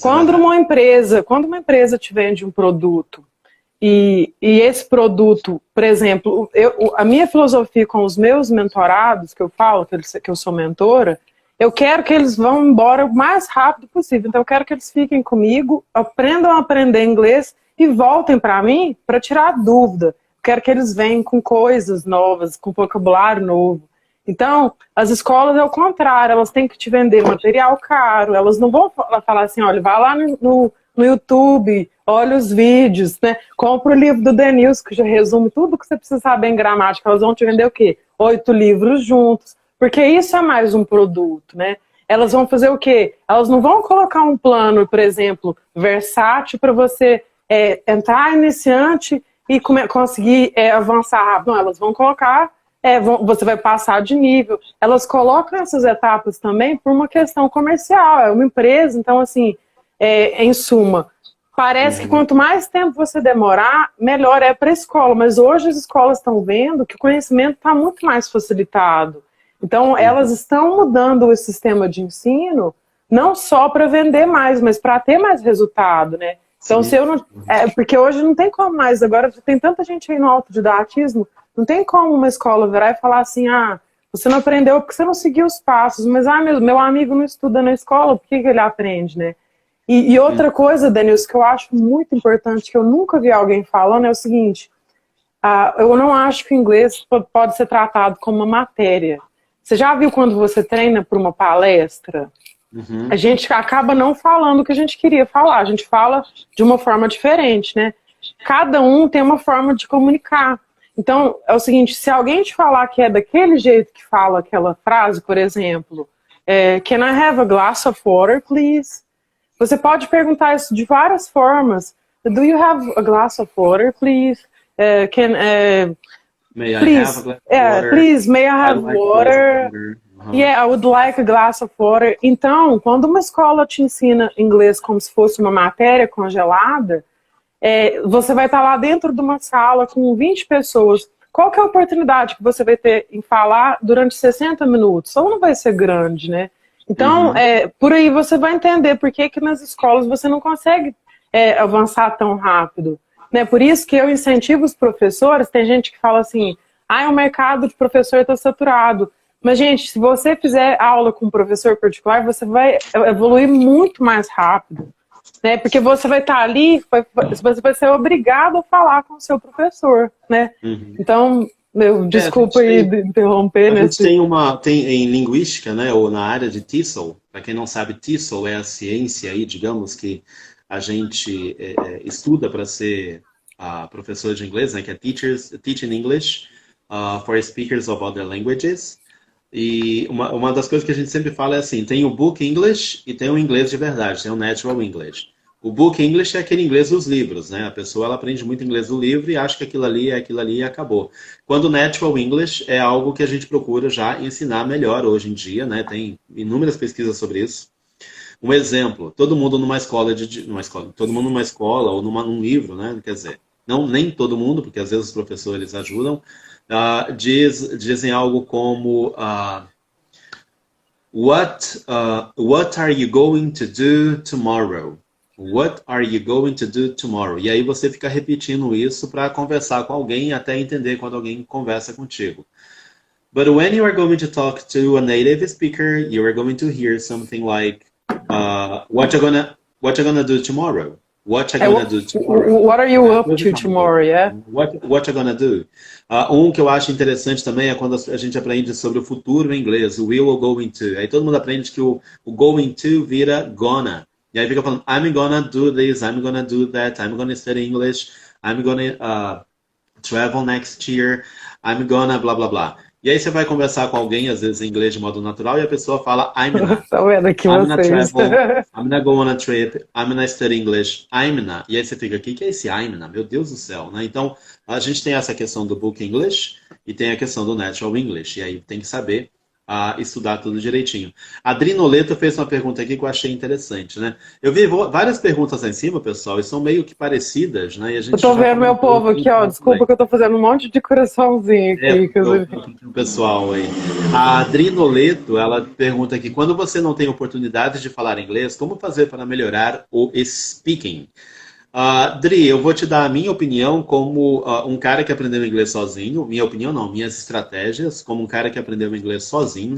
Quando uma empresa te vende um produto e esse produto, por exemplo, a minha filosofia com os meus mentorados, que eu falo, que eu sou mentora, eu quero que eles vão embora o mais rápido possível. Então eu quero que eles fiquem comigo, aprendam a aprender inglês e voltem para mim para tirar dúvida. Quero que eles venham com coisas novas, com vocabulário novo. Então, as escolas é o contrário, elas têm que te vender material caro, elas não vão falar assim, olha, vai lá no YouTube, olha os vídeos, né? Compra o livro do Denilson, que já resume tudo que você precisa saber em gramática. Elas vão te vender o quê? 8 livros juntos, porque isso é mais um produto, né? Elas vão fazer o quê? Elas não vão colocar um plano, por exemplo, versátil para você entrar iniciante e conseguir avançar rápido. Não, elas vão colocar você vai passar de nível. Elas colocam essas etapas também por uma questão comercial, é uma empresa, então assim, em suma, parece que quanto mais tempo você demorar, melhor é para a escola, mas hoje as escolas estão vendo que o conhecimento está muito mais facilitado. Então elas estão mudando o sistema de ensino, não só para vender mais, mas para ter mais resultado, né? Então, se eu não. Porque hoje não tem como mais, agora tem tanta gente aí no autodidatismo, não tem como uma escola virar e falar assim, você não aprendeu porque você não seguiu os passos, mas meu amigo não estuda na escola, por que ele aprende, né? E outra coisa, Denilson, que eu acho muito importante, que eu nunca vi alguém falando, é o seguinte, eu não acho que o inglês pode ser tratado como uma matéria. Você já viu quando você treina para uma palestra? A gente acaba não falando o que a gente queria falar, a gente fala de uma forma diferente, né? Cada um tem uma forma de comunicar. Então, é o seguinte, se alguém te falar que é daquele jeito que fala aquela frase, por exemplo, Can I have a glass of water, please? Você pode perguntar isso de várias formas. Do you have a glass of water, please? May I have a glass of water? Please, may I have water? Yeah, I would like a glass of water. Então, quando uma escola te ensina inglês como se fosse uma matéria congelada, você vai estar lá dentro de uma sala com 20 pessoas. Qual que é a oportunidade que você vai ter em falar durante 60 minutos? Ou não vai ser grande, né? Então, por aí você vai entender por que nas escolas você não consegue avançar tão rápido. Né? Por isso que eu incentivo os professores, tem gente que fala assim, o mercado de professor está saturado. Mas, gente, se você fizer aula com um professor particular, você vai evoluir muito mais rápido. Né? Porque você vai estar ali, você vai ser obrigado a falar com o seu professor. Né? Então, desculpa aí de interromper. A gente tem em linguística, né, ou na área de TESOL, para quem não sabe, TESOL é a ciência aí, digamos, que a gente estuda para ser professor de inglês, né, que é Teaching English for Speakers of Other Languages. E uma das coisas que a gente sempre fala é assim, tem o Book English e tem o inglês de verdade, tem o Natural English. O Book English é aquele inglês dos livros, né? A pessoa ela aprende muito inglês do livro e acha que aquilo ali é aquilo ali e acabou. Quando o Natural English é algo que a gente procura já ensinar melhor hoje em dia, né? Tem inúmeras pesquisas sobre isso. Um exemplo, todo mundo numa escola ou num livro, né? Quer dizer, nem todo mundo, porque às vezes os professores ajudam, dizem algo como what are you going to do tomorrow? What are you going to do tomorrow? E aí você fica repetindo isso para conversar com alguém até entender quando alguém conversa contigo. But when you are going to talk to a native speaker, you are going to hear something like what you gonna do tomorrow? What you gonna do tomorrow? What are you up to tomorrow, yeah? What you gonna do? Um que eu acho interessante também é quando a gente aprende sobre o futuro em inglês, o will ou going to. Aí todo mundo aprende que o going to vira gonna. E aí fica falando, I'm gonna do this, I'm gonna do that, I'm gonna study English, I'm gonna travel next year, I'm gonna blá blá blá. E aí você vai conversar com alguém, às vezes em inglês de modo natural, e a pessoa fala, I'm gonna travel, I'm gonna go on a trip, I'm gonna study English, I'm gonna. E aí você fica, o que é esse I'm gonna? Meu Deus do céu, né? Então, a gente tem essa questão do Book English e tem a questão do Natural English. E aí tem que saber estudar tudo direitinho. A Adri Noleto fez uma pergunta aqui que eu achei interessante, né? Eu vi várias perguntas lá em cima, pessoal, e são meio que parecidas, né? E a gente eu tô vendo meu povo aqui, ó, desculpa que eu tô fazendo um monte de coraçãozinho aqui. O pessoal aí. A Adri Noleto, ela pergunta aqui, quando você não tem oportunidade de falar inglês, como fazer para melhorar o speaking? Dri, eu vou te dar a minha opinião como um cara que aprendeu inglês sozinho. Minha opinião não, minhas estratégias como um cara que aprendeu inglês sozinho.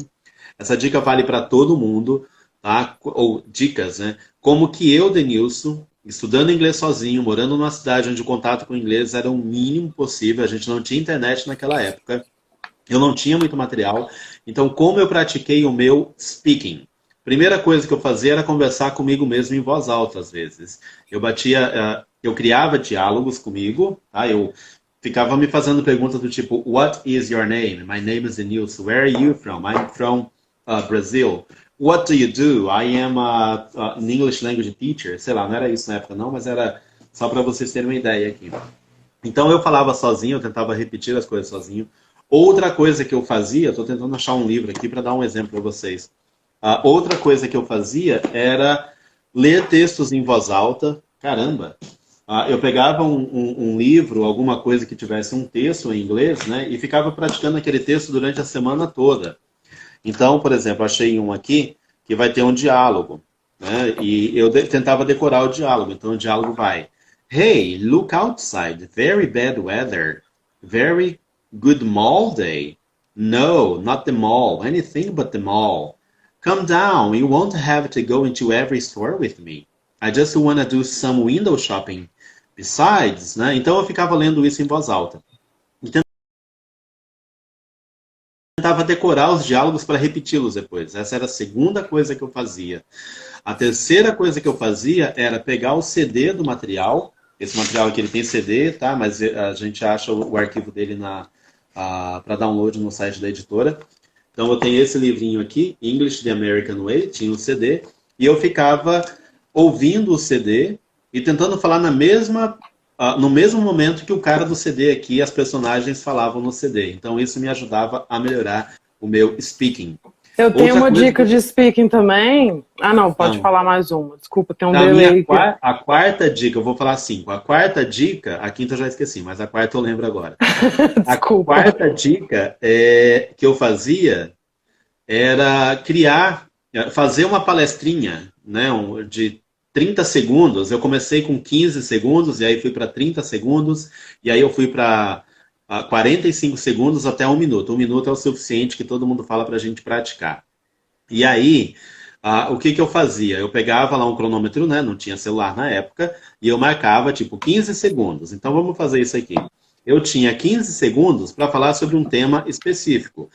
Essa dica vale para todo mundo, tá? Ou dicas, né? Como que eu, Denilson, estudando inglês sozinho, morando numa cidade onde o contato com o inglês era o mínimo possível, a gente não tinha internet naquela época, eu não tinha muito material. Então, como eu pratiquei o meu speaking? Primeira coisa que eu fazia era conversar comigo mesmo em voz alta, às vezes. Eu criava diálogos comigo, tá? Eu ficava me fazendo perguntas do tipo, what is your name? My name is Denilson. Where are you from? I'm from Brazil. What do you do? I am an English language teacher. Sei lá, não era isso na época não, mas era só para vocês terem uma ideia aqui. Então eu falava sozinho, eu tentava repetir as coisas sozinho. Outra coisa que eu fazia, estou tentando achar um livro aqui para dar um exemplo para vocês. Outra coisa que eu fazia era ler textos em voz alta. Caramba! Eu pegava um livro, alguma coisa que tivesse um texto em inglês, né? E ficava praticando aquele texto durante a semana toda. Então, por exemplo, achei um aqui que vai ter um diálogo, né? E eu tentava decorar o diálogo. Então, o diálogo vai: Hey, look outside. Very bad weather. Very good mall day. No, not the mall. Anything but the mall. Come down. You won't have to go into every store with me. I just wanna do some window shopping. Besides, né? Então eu ficava lendo isso em voz alta. Tentava decorar os diálogos para repeti-los depois. Essa era a segunda coisa que eu fazia. A terceira coisa que eu fazia era pegar o CD do material. Esse material aqui ele tem CD, tá? Mas a gente acha o arquivo dele para download no site da editora. Então eu tenho esse livrinho aqui, English the American Way, tinha o CD, e eu ficava ouvindo o CD e tentando falar no mesmo momento que o cara do CD aqui, as personagens falavam no CD. Então isso me ajudava a melhorar o meu speaking. Eu tenho uma dica de speaking também. Ah, não, pode falar mais uma. Desculpa, tem um delay. A quarta dica, eu vou falar 5. A quarta dica, a quinta eu já esqueci, mas a quarta eu lembro agora. A quarta dica que eu fazia era fazer uma palestrinha, né, de 30 segundos. Eu comecei com 15 segundos, e aí fui para 30 segundos, e aí eu fui para 45 segundos até 1 minuto. 1 minuto é o suficiente que todo mundo fala para a gente praticar. E aí, o que eu fazia? Eu pegava lá um cronômetro, né? Não tinha celular na época, e eu marcava, tipo, 15 segundos. Então, vamos fazer isso aqui. Eu tinha 15 segundos para falar sobre um tema específico.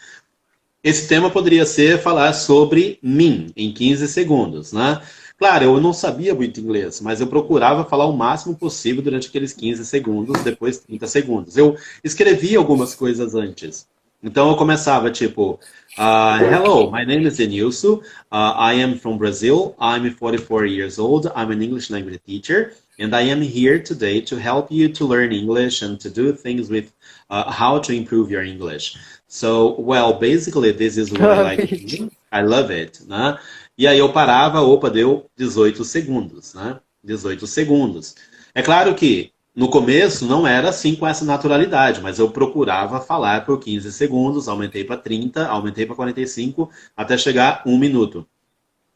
Esse tema poderia ser falar sobre mim, em 15 segundos, né? Claro, eu não sabia muito inglês, mas eu procurava falar o máximo possível durante aqueles 15 segundos, depois 30 segundos. Eu escrevia algumas coisas antes. Então eu começava tipo, Hello, my name is Denilson. I am from Brazil. I'm 44 years old. I'm an English language teacher. And I am here today to help you to learn English and to do things with how to improve your English. So, well, basically, this is what I like to do. I love it, né? E aí eu parava, deu 18 segundos, né? 18 segundos. É claro que no começo não era assim com essa naturalidade, mas eu procurava falar por 15 segundos, aumentei para 30, aumentei para 45, até chegar 1 minuto.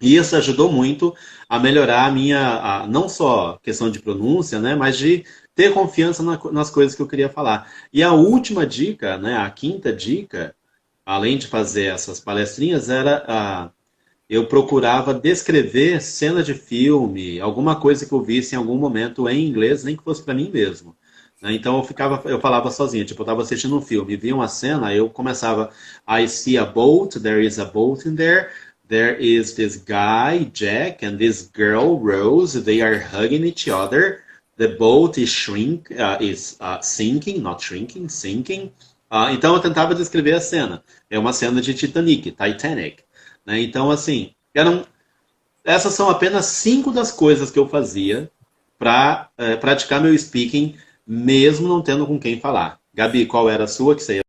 E isso ajudou muito a melhorar a minha, não só questão de pronúncia, né, mas de ter confiança nas coisas que eu queria falar. E a última dica, né, a quinta dica, além de fazer essas palestrinhas, era eu procurava descrever cena de filme, alguma coisa que eu visse em algum momento em inglês, nem que fosse para mim mesmo. Né? Então eu falava sozinho, tipo, eu estava assistindo um filme, via uma cena, eu começava, I see a boat, there is a boat in there. There is this guy, Jack, and this girl, Rose. They are hugging each other. The boat is sinking, not shrinking, sinking. Então eu tentava descrever a cena. É uma cena de Titanic. Né? Então, assim, essas são apenas 5 das coisas que eu fazia para praticar meu speaking, mesmo não tendo com quem falar. Gabi, qual era a sua que você ia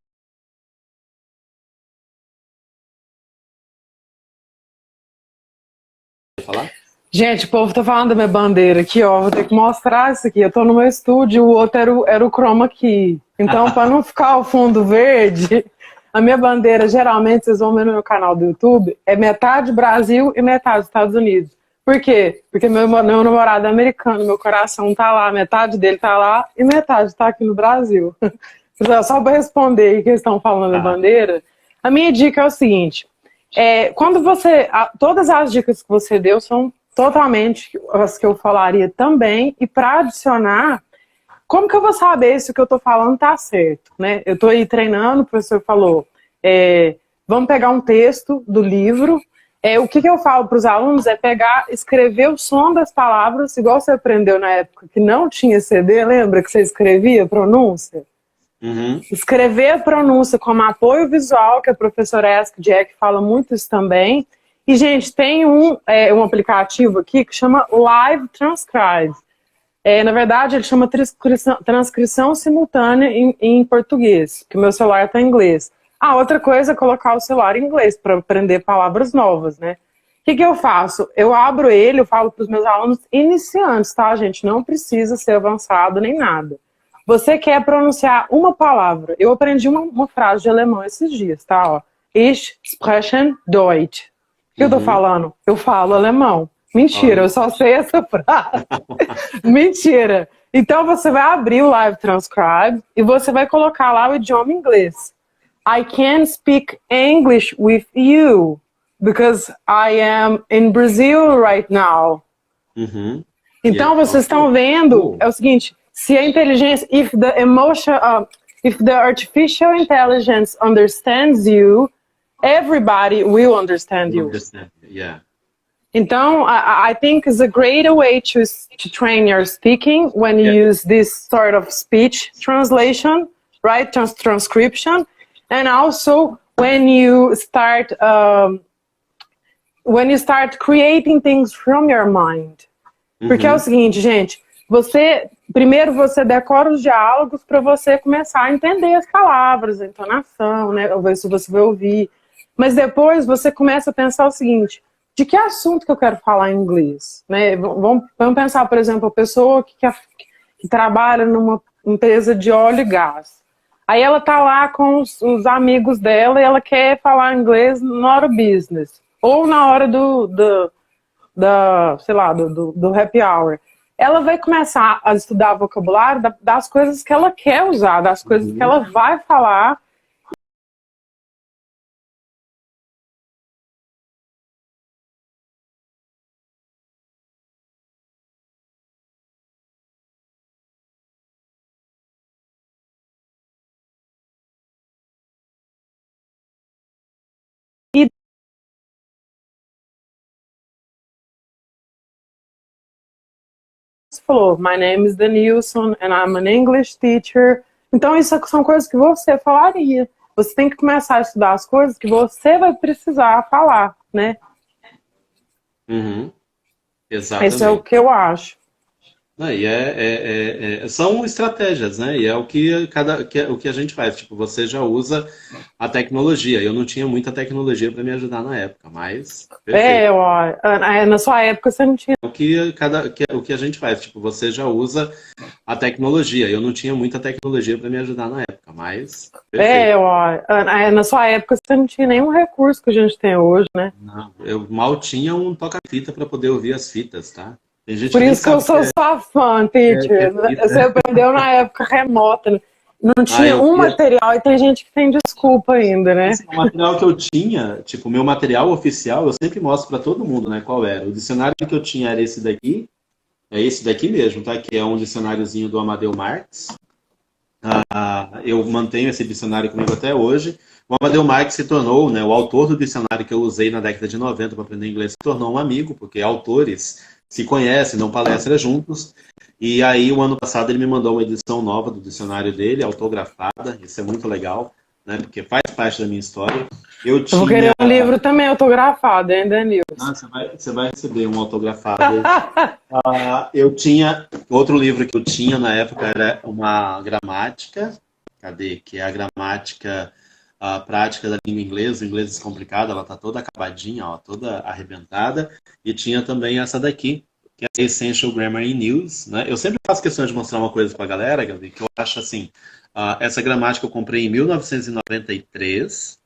falar? Gente, o povo tá falando da minha bandeira aqui, ó. Vou ter que mostrar isso aqui. Eu tô no meu estúdio, o outro era o chroma key. Então, para não ficar o fundo verde, a minha bandeira, geralmente, vocês vão ver no meu canal do YouTube, é metade Brasil e metade Estados Unidos. Por quê? Porque meu namorado é americano, meu coração tá lá, metade dele tá lá e metade tá aqui no Brasil. Só para responder aí que eles estão falando da bandeira, a minha dica é o seguinte. Quando todas as dicas que você deu são totalmente as que eu falaria também, e para adicionar, como que eu vou saber se o que eu tô falando tá certo, né? Eu tô aí treinando, o professor falou, vamos pegar um texto do livro, o que eu falo para os alunos é escrever o som das palavras, igual você aprendeu na época que não tinha CD, lembra que você escrevia a pronúncia? Uhum. Escrever a pronúncia como apoio visual, que a professora Jack fala muito isso também. E, gente, tem um aplicativo aqui que chama Live Transcribe. Na verdade, ele chama transcrição simultânea em português, que o meu celular está em inglês. Outra coisa é colocar o celular em inglês para aprender palavras novas, né? O que eu faço? Eu abro ele, eu falo para os meus alunos iniciantes, tá, gente? Não precisa ser avançado nem nada. Você quer pronunciar uma palavra. Eu aprendi uma frase de alemão esses dias, tá? Ó. Ich spreche Deutsch. O que eu tô falando? Eu falo alemão. Mentira, eu só sei essa frase. Mentira. Então você vai abrir o Live Transcribe e você vai colocar lá o idioma inglês. I can speak English with you because I am in Brazil right now. Então vocês estão vendo, é o seguinte, se a inteligência, if the artificial intelligence understands you, everybody will understand you. Yeah. Então, I think it's a great way to train your speaking when you use this sort of speech translation, right? Transcription, and also when you start creating things from your mind. Porque é o seguinte, gente, primeiro você decora os diálogos para você começar a entender as palavras, a entonação, né? Ou se você vai ouvir. Mas depois você começa a pensar o seguinte: de que assunto que eu quero falar em inglês? Né? Vamos pensar, por exemplo, a pessoa que trabalha numa empresa de óleo e gás. Aí ela tá lá com os amigos dela e ela quer falar inglês na hora business. Ou na hora do happy hour. Ela vai começar a estudar vocabulário das coisas que ela quer usar, das coisas que ela vai falar. Falou, my name is Denilson and I'm an English teacher. Então isso são coisas que você falaria. Você tem que começar a estudar as coisas que você vai precisar falar, né? Exatamente. Isso é o que eu acho. São estratégias, né? E é o que o que a gente faz. Tipo, você já usa a tecnologia. Eu não tinha muita tecnologia para me ajudar na época, mas perfeito. Na sua época você não tinha. O que a gente faz. Tipo, você já usa a tecnologia. Eu não tinha muita tecnologia para me ajudar na época, mas perfeito. Na sua época você não tinha nenhum recurso que a gente tem hoje, né? Não, eu mal tinha um toca-fita para poder ouvir as fitas, tá? Por isso que eu sou sua fã, teacher. Você aprendeu na época remota. Né? Não tinha material e tem gente que tem desculpa ainda, né? O material que eu tinha, tipo, o meu material oficial, eu sempre mostro para todo mundo, né, qual era. O dicionário que eu tinha era esse daqui. É esse daqui mesmo, tá? Que é um dicionáriozinho do Amadeu Marques. Eu mantenho esse dicionário comigo até hoje. O Amadeu Marques se tornou, né, o autor do dicionário que eu usei na década de 90 para aprender inglês, se tornou um amigo, porque autores se conhecem, dão palestras juntos. E aí, o ano passado, ele me mandou uma edição nova do dicionário dele, autografada. Isso é muito legal, né? Porque faz parte da minha história. Eu vou querer um livro também autografado, hein, Danilo? Você vai receber um autografado. Eu tinha... Outro livro que eu tinha na época era uma gramática. Cadê? Que é a gramática prática da língua inglesa. O inglês descomplicado, ela tá toda acabadinha, ó, toda arrebentada. E tinha também essa daqui, que é Essential Grammar in News, né? Eu sempre faço questão de mostrar uma coisa pra galera, Gabi, que eu acho assim, essa gramática eu comprei em 1993,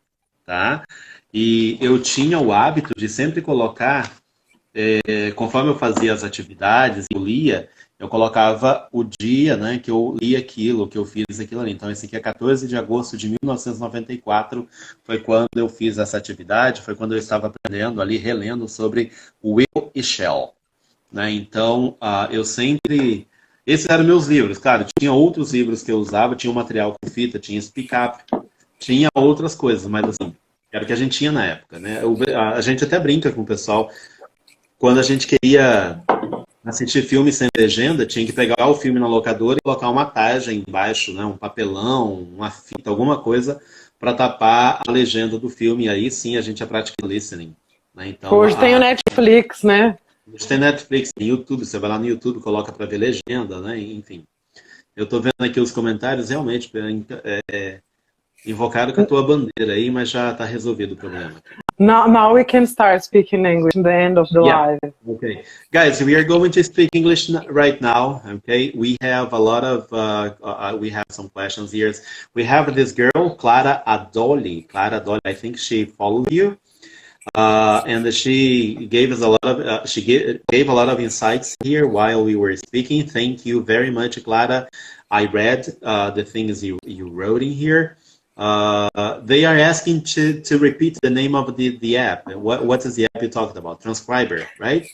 tá? E eu tinha o hábito de sempre colocar, conforme eu fazia as atividades, eu lia, eu colocava o dia, né, que eu li aquilo, que eu fiz aquilo ali. Então, esse aqui é 14 de agosto de 1994, foi quando eu fiz essa atividade, foi quando eu estava aprendendo ali, relendo sobre will e shall. Né? Então, eu sempre... Esses eram meus livros, claro, tinha outros livros que eu usava, tinha um material com fita, tinha Speak Up, tinha outras coisas, mas assim, era o que a gente tinha na época, né? A gente até brinca com o pessoal, quando a gente queria assistir filme sem legenda, tinha que pegar o filme na locadora e colocar uma tarja embaixo, né? Um papelão, uma fita, alguma coisa, para tapar a legenda do filme, e aí sim a gente ia praticar listening. Né? Então, hoje tem o Netflix, né? Tem Netflix, tem YouTube, você vai lá no YouTube, coloca para ver legenda, né? Enfim. Eu tô vendo aqui os comentários, realmente, invocaram com a tua bandeira aí, mas já tá resolvido o problema. Now we can start speaking English in the end of the Yeah. live. Okay. Guys, we are going to speak English right now. Okay. We have a lot of, we have some questions here. We have this girl, Clara Adoli. Clara Adoli, I think she followed you. And she gave us a lot of, gave a lot of insights here while we were speaking. Thank you very much, Clara. I read the things you wrote in here. They are asking to repeat the name of the app. What is the app you talked about? Transcriber, right?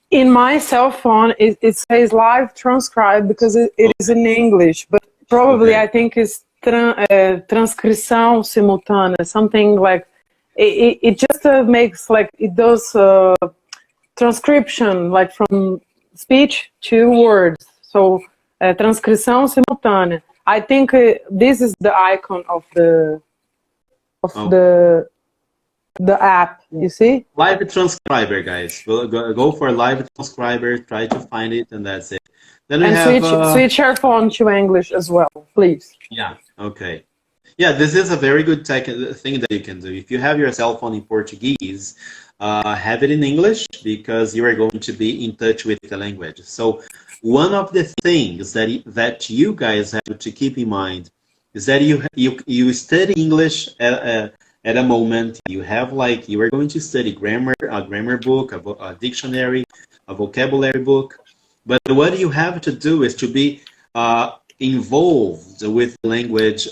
In my cell phone, it says live transcribe because it is in English, but probably I think it's transcrição simultânea, something like, it just makes like, it does transcription, like from speech to words. So, transcrição simultânea. I think this is the icon of the app, you see? Live transcriber, guys. Go for live transcriber, try to find it, and that's it. Then we have, switch your phone to English as well, please. Yeah, okay. Yeah, this is a very good thing that you can do. If you have your cell phone in Portuguese, have it in English because you are going to be in touch with the language. So one of the things that you guys have to keep in mind is that you study English at a moment. You have like, you are going to study grammar, a grammar book, a dictionary, a vocabulary book. But what you have to do is to be involved with language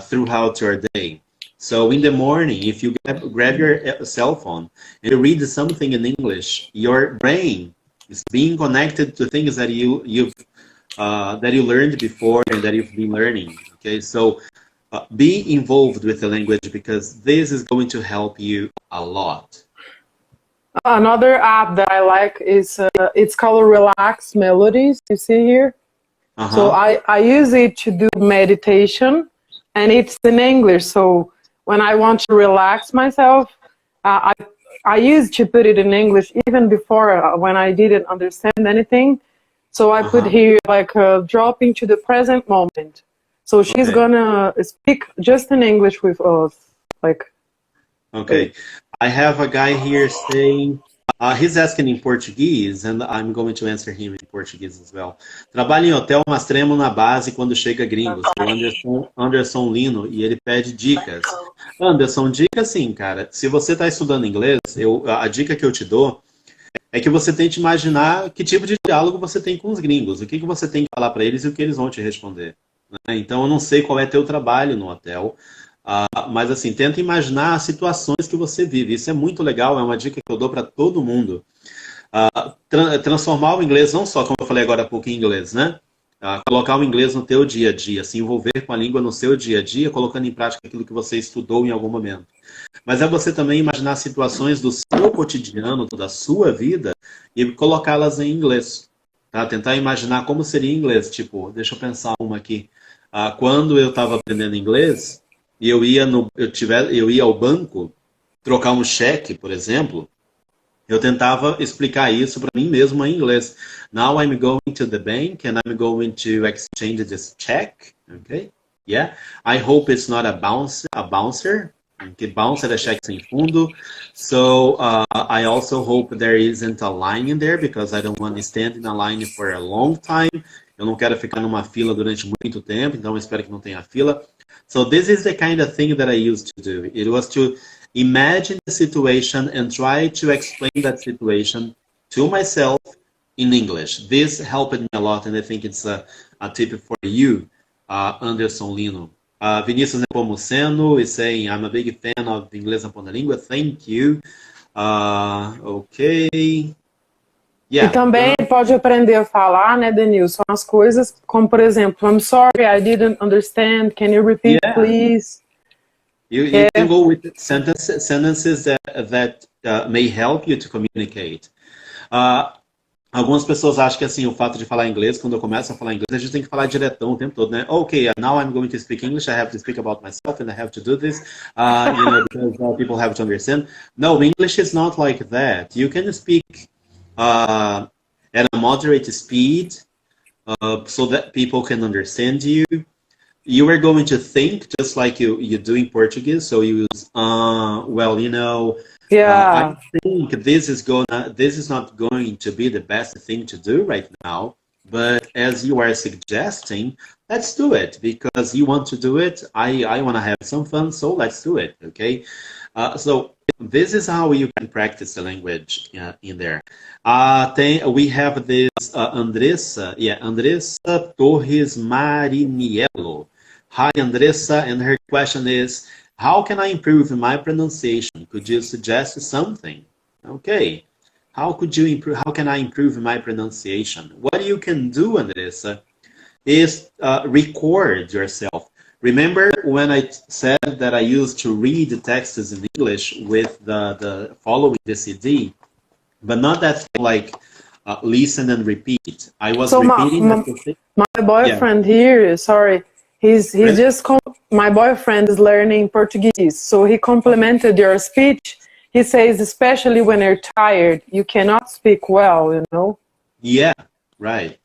throughout your day. So in the morning, if you grab your cell phone and you read something in English, your brain is being connected to things that you learned before and that you've been learning. Okay, so be involved with the language because this is going to help you a lot. Another app that I like is it's called Relax Melodies. You see here. So I use it to do meditation, and it's in English. So when I want to relax myself, I used to put it in English even before when I didn't understand anything. So I put here like drop into the present moment. So she's gonna speak just in English with us, like. Okay, I have a guy here saying. He's asking in Portuguese, and I'm going to answer him in Portuguese as well. Trabalho em hotel, mas tremo na base quando chega gringos. O Anderson Lino, e ele pede dicas. Anderson, dica sim, cara. Se você está estudando inglês, a dica que eu te dou é que você tente imaginar que tipo de diálogo você tem com os gringos. O que você tem que falar para eles e o que eles vão te responder. Né? Então, eu não sei qual é teu trabalho no hotel. Mas assim, tenta imaginar as situações que você vive. Isso é muito legal, é uma dica que eu dou para todo mundo. Transformar o inglês, não só, como eu falei agora há pouco em inglês, né? Colocar o inglês no teu dia a dia, se envolver com a língua no seu dia a dia, colocando em prática aquilo que você estudou em algum momento. Mas é você também imaginar situações do seu cotidiano, da sua vida, e colocá-las em inglês. Tá? Tentar imaginar como seria em inglês. Tipo, deixa eu pensar uma aqui. Quando eu estava aprendendo inglês, e eu ia ao banco trocar um cheque, por exemplo, eu tentava explicar isso para mim mesmo em inglês. Now I'm going to the bank and I'm going to exchange this check. Okay? Yeah. I hope it's not a bouncer. Okay, bouncer é cheque sem fundo. So I also hope there isn't a line in there because I don't want to stand in a line for a long time. Eu não quero ficar numa fila durante muito tempo, então eu espero que não tenha fila. So this is the kind of thing that I used to do. It was to imagine the situation and try to explain that situation to myself in English. This helped me a lot, and I think it's a tip for you, Anderson Lino. Vinicius Nepomuceno is saying, I'm a big fan of Inglês na Ponta Língua. Thank you. Okay. Yeah. E também pode aprender a falar, né, Denilson, as coisas como, por exemplo, I'm sorry, I didn't understand. Can you repeat, please? You can go with sentences that may help you to communicate. Algumas pessoas acham que assim, o fato de falar inglês, quando eu começo a falar inglês, a gente tem que falar diretão o tempo todo, né? Okay, now I'm going to speak English, I have to speak about myself and I have to do this, because people have to understand. No, English is not like that. You can speak uh, at a moderate speed, so that people can understand you. You are going to think just like you do in Portuguese. So you use, well, you know, I Yeah. think this is not going to be the best thing to do right now. But as you are suggesting, let's do it because you want to do it. I want to have some fun, so let's do it. Okay. So this is how you can practice the language in there. We have this Andressa, yeah, Andressa Torres Mariniello. Hi, Andressa, and her question is, how can I improve my pronunciation? Could you suggest something? Okay. How could you improve? How can I improve my pronunciation? What you can do, Andressa, is record yourself. Remember when I said that I used to read the texts in English with the following the CD, but not that like listen and repeat. I was So repeating at the thing. my Yeah, boyfriend here, sorry, he's really? just my boyfriend is learning Portuguese. So he complimented your speech. He says, especially when you're tired, you cannot speak well, you know? Yeah, right.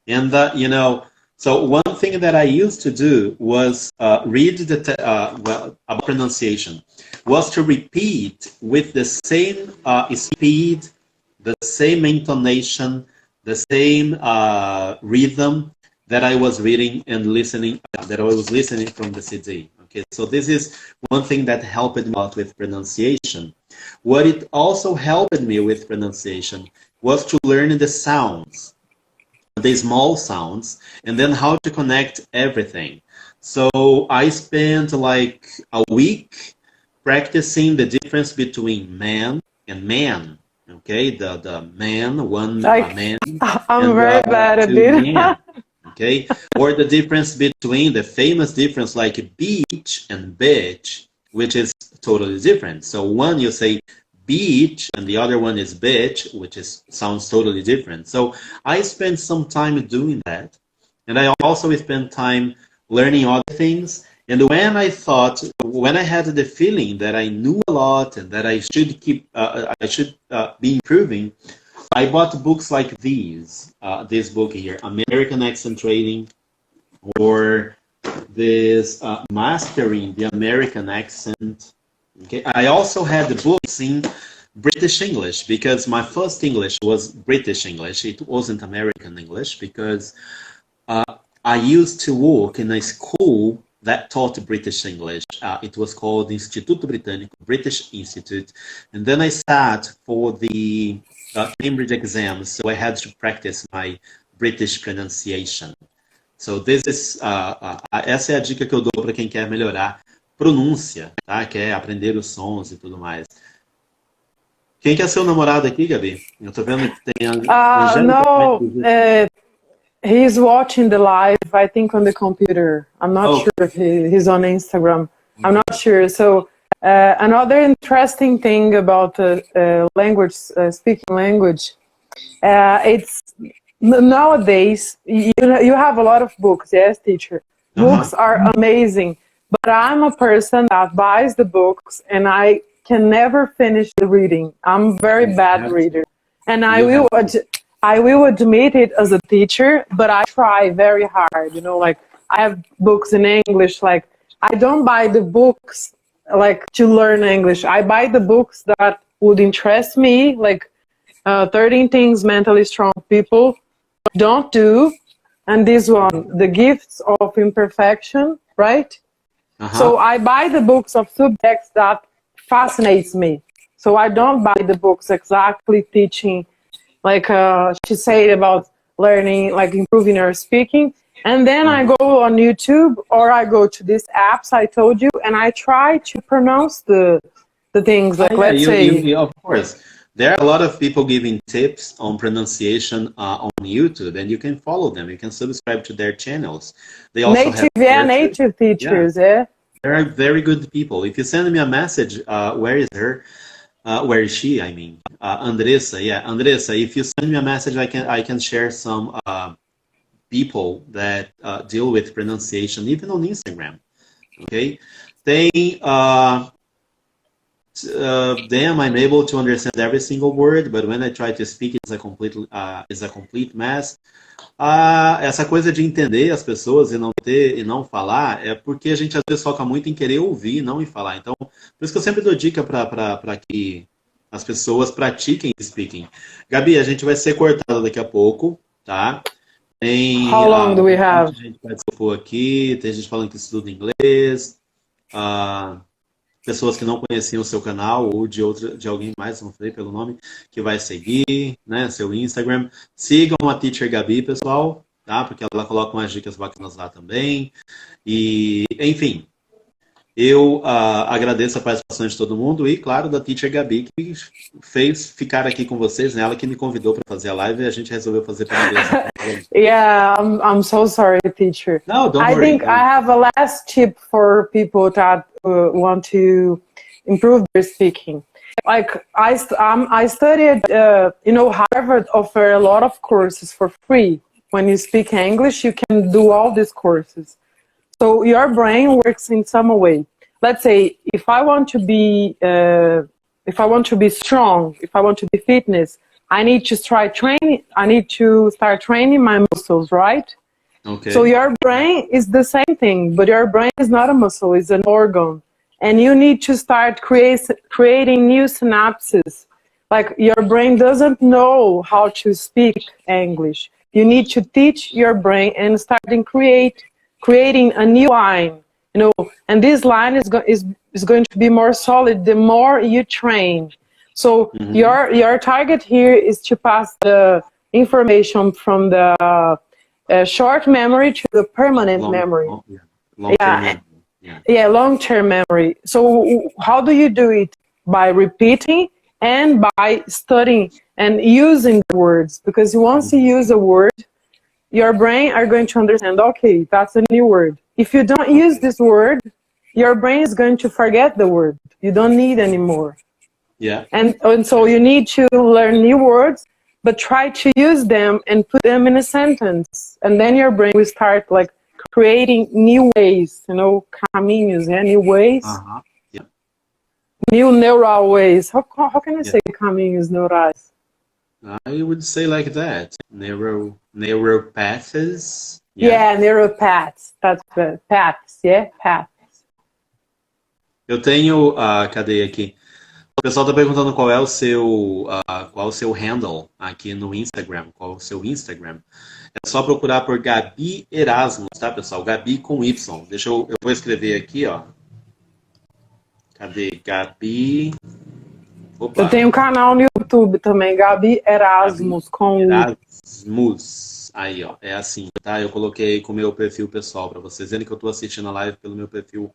And you know, so one thing that I used to do was read well about pronunciation was to repeat with the same speed, the same intonation, the same rhythm that I was reading and listening that I was listening from the CD. Okay, so this is one thing that helped me out with pronunciation. What it also helped me with pronunciation was to learn the sounds, the small sounds, and then how to connect everything. So I spent like a week practicing the difference between man and man. Okay, the man, one Like, man, I'm and very the bad at two it. men. Okay, or the difference between the famous difference like beach and bitch, which is totally different. So one you say beach and the other one is bitch, which is sounds totally different. So I spent some time doing that, and I also spent time learning other things. And when I had the feeling that I knew a lot and that I should be improving, I bought books like this book here, American Accent Training, or this Mastering the American Accent. Okay, I also had the books in British English because my first English was British English. It wasn't American English because I used to work in a school that taught British English. It was called Instituto Britânico, British Institute. And then I sat for the Cambridge exams, so I had to practice my British pronunciation. So essa é a dica que eu dou para quem quer melhorar pronúncia, tá? Quer aprender os sons e tudo mais. Quem que é seu namorado aqui, Gabi? Eu tô vendo que tem a Angélica. No, he's watching the live, I think, on the computer. I'm not Oh, sure if he's on Instagram. I'm not sure. So another interesting thing about language, speaking language, it's nowadays you have a lot of books. Yes, teacher. Books are amazing, but I'm a person that buys the books and I can never finish the reading. I'm very bad reader, and I will admit it as a teacher, but I try very hard. You know, like I have books in English. Like I don't buy the books like to learn English. I buy the books that would interest me, like 13 Things Mentally Strong People Don't Do, and this one, The Gifts of Imperfection, right? So I buy the books of subjects that fascinates me. So I don't buy the books exactly teaching, like she said about learning, like improving your speaking. And then I go on YouTube or I go to these apps I told you, and I try to pronounce the things. Like let's say, of course. There are a lot of people giving tips on pronunciation on YouTube, and you can follow them. You can subscribe to their channels. They also have native teachers, yeah. They are very good people. If you send me a message, where is her? Where is she? I mean, Andressa. Yeah, Andressa. If you send me a message, I can share some people that deal with pronunciation, even on Instagram. Okay, tem them, I'm able to understand every single word, but when I try to speak, it's a complete mess. Essa coisa de entender as pessoas e não falar é porque a gente às vezes foca muito em querer ouvir, não em falar. Então, por isso que eu sempre dou dica para que as pessoas pratiquem speaking. Gabi, a gente vai ser cortado daqui a pouco, tá? Tem How long do we have? muita gente participou aqui, tem gente falando que estuda inglês, pessoas que não conheciam o seu canal ou de alguém mais, não sei pelo nome, que vai seguir, né, seu Instagram. Sigam a Teacher Gabi, pessoal, tá? Porque ela coloca umas dicas bacanas lá também. E, enfim, eu agradeço a participação de todo mundo e, claro, da Teacher Gabi, que fez ficar aqui com vocês, né? Ela que me convidou para fazer a live e a gente resolveu fazer para inglês. Yeah, I'm so sorry, teacher. No, don't I worry. think I have a last tip for people that want to improve their speaking. Like I studied, Harvard offer a lot of courses for free. When you speak English, you can do all these courses. So your brain works in some way. Let's say if I want to be strong, if I want to be fitness, I need to start training. I need to start training my muscles, right? Okay. So your brain is the same thing, but your brain is not a muscle; it's an organ, and you need to start creating new synapses. Like your brain doesn't know how to speak English. You need to teach your brain and starting creating a new line, and this line is going to be more solid the more you train. So your target here is to pass the information from the short memory to the permanent memory. Long-term memory. So how do you do it? By repeating and by studying and using the words, because once you use a word, your brain are going to understand, okay, that's a new word. If you don't use this word, your brain is going to forget the word. You don't need anymore. Yeah. And so you need to learn new words, but try to use them and put them in a sentence. And then your brain will start like creating new ways, caminhos, new ways. Yeah. New neural ways. How can I say caminhos neurais? I would say like that. Neural paths. Yeah, neural paths. That's the paths, yeah? Paths. Eu tenho, cadê aqui? O pessoal está perguntando qual é o seu handle aqui no Instagram, qual é o seu Instagram. É só procurar por Gabi Erasmus, tá, pessoal? Gabi com Y. Eu vou escrever aqui, ó. Cadê? Gabi... Opa. Eu tenho um canal no YouTube também, Gabi Erasmus, com Erasmus. Aí, ó, é assim, tá? Eu coloquei com o meu perfil pessoal para vocês verem que eu tô assistindo a live pelo meu perfil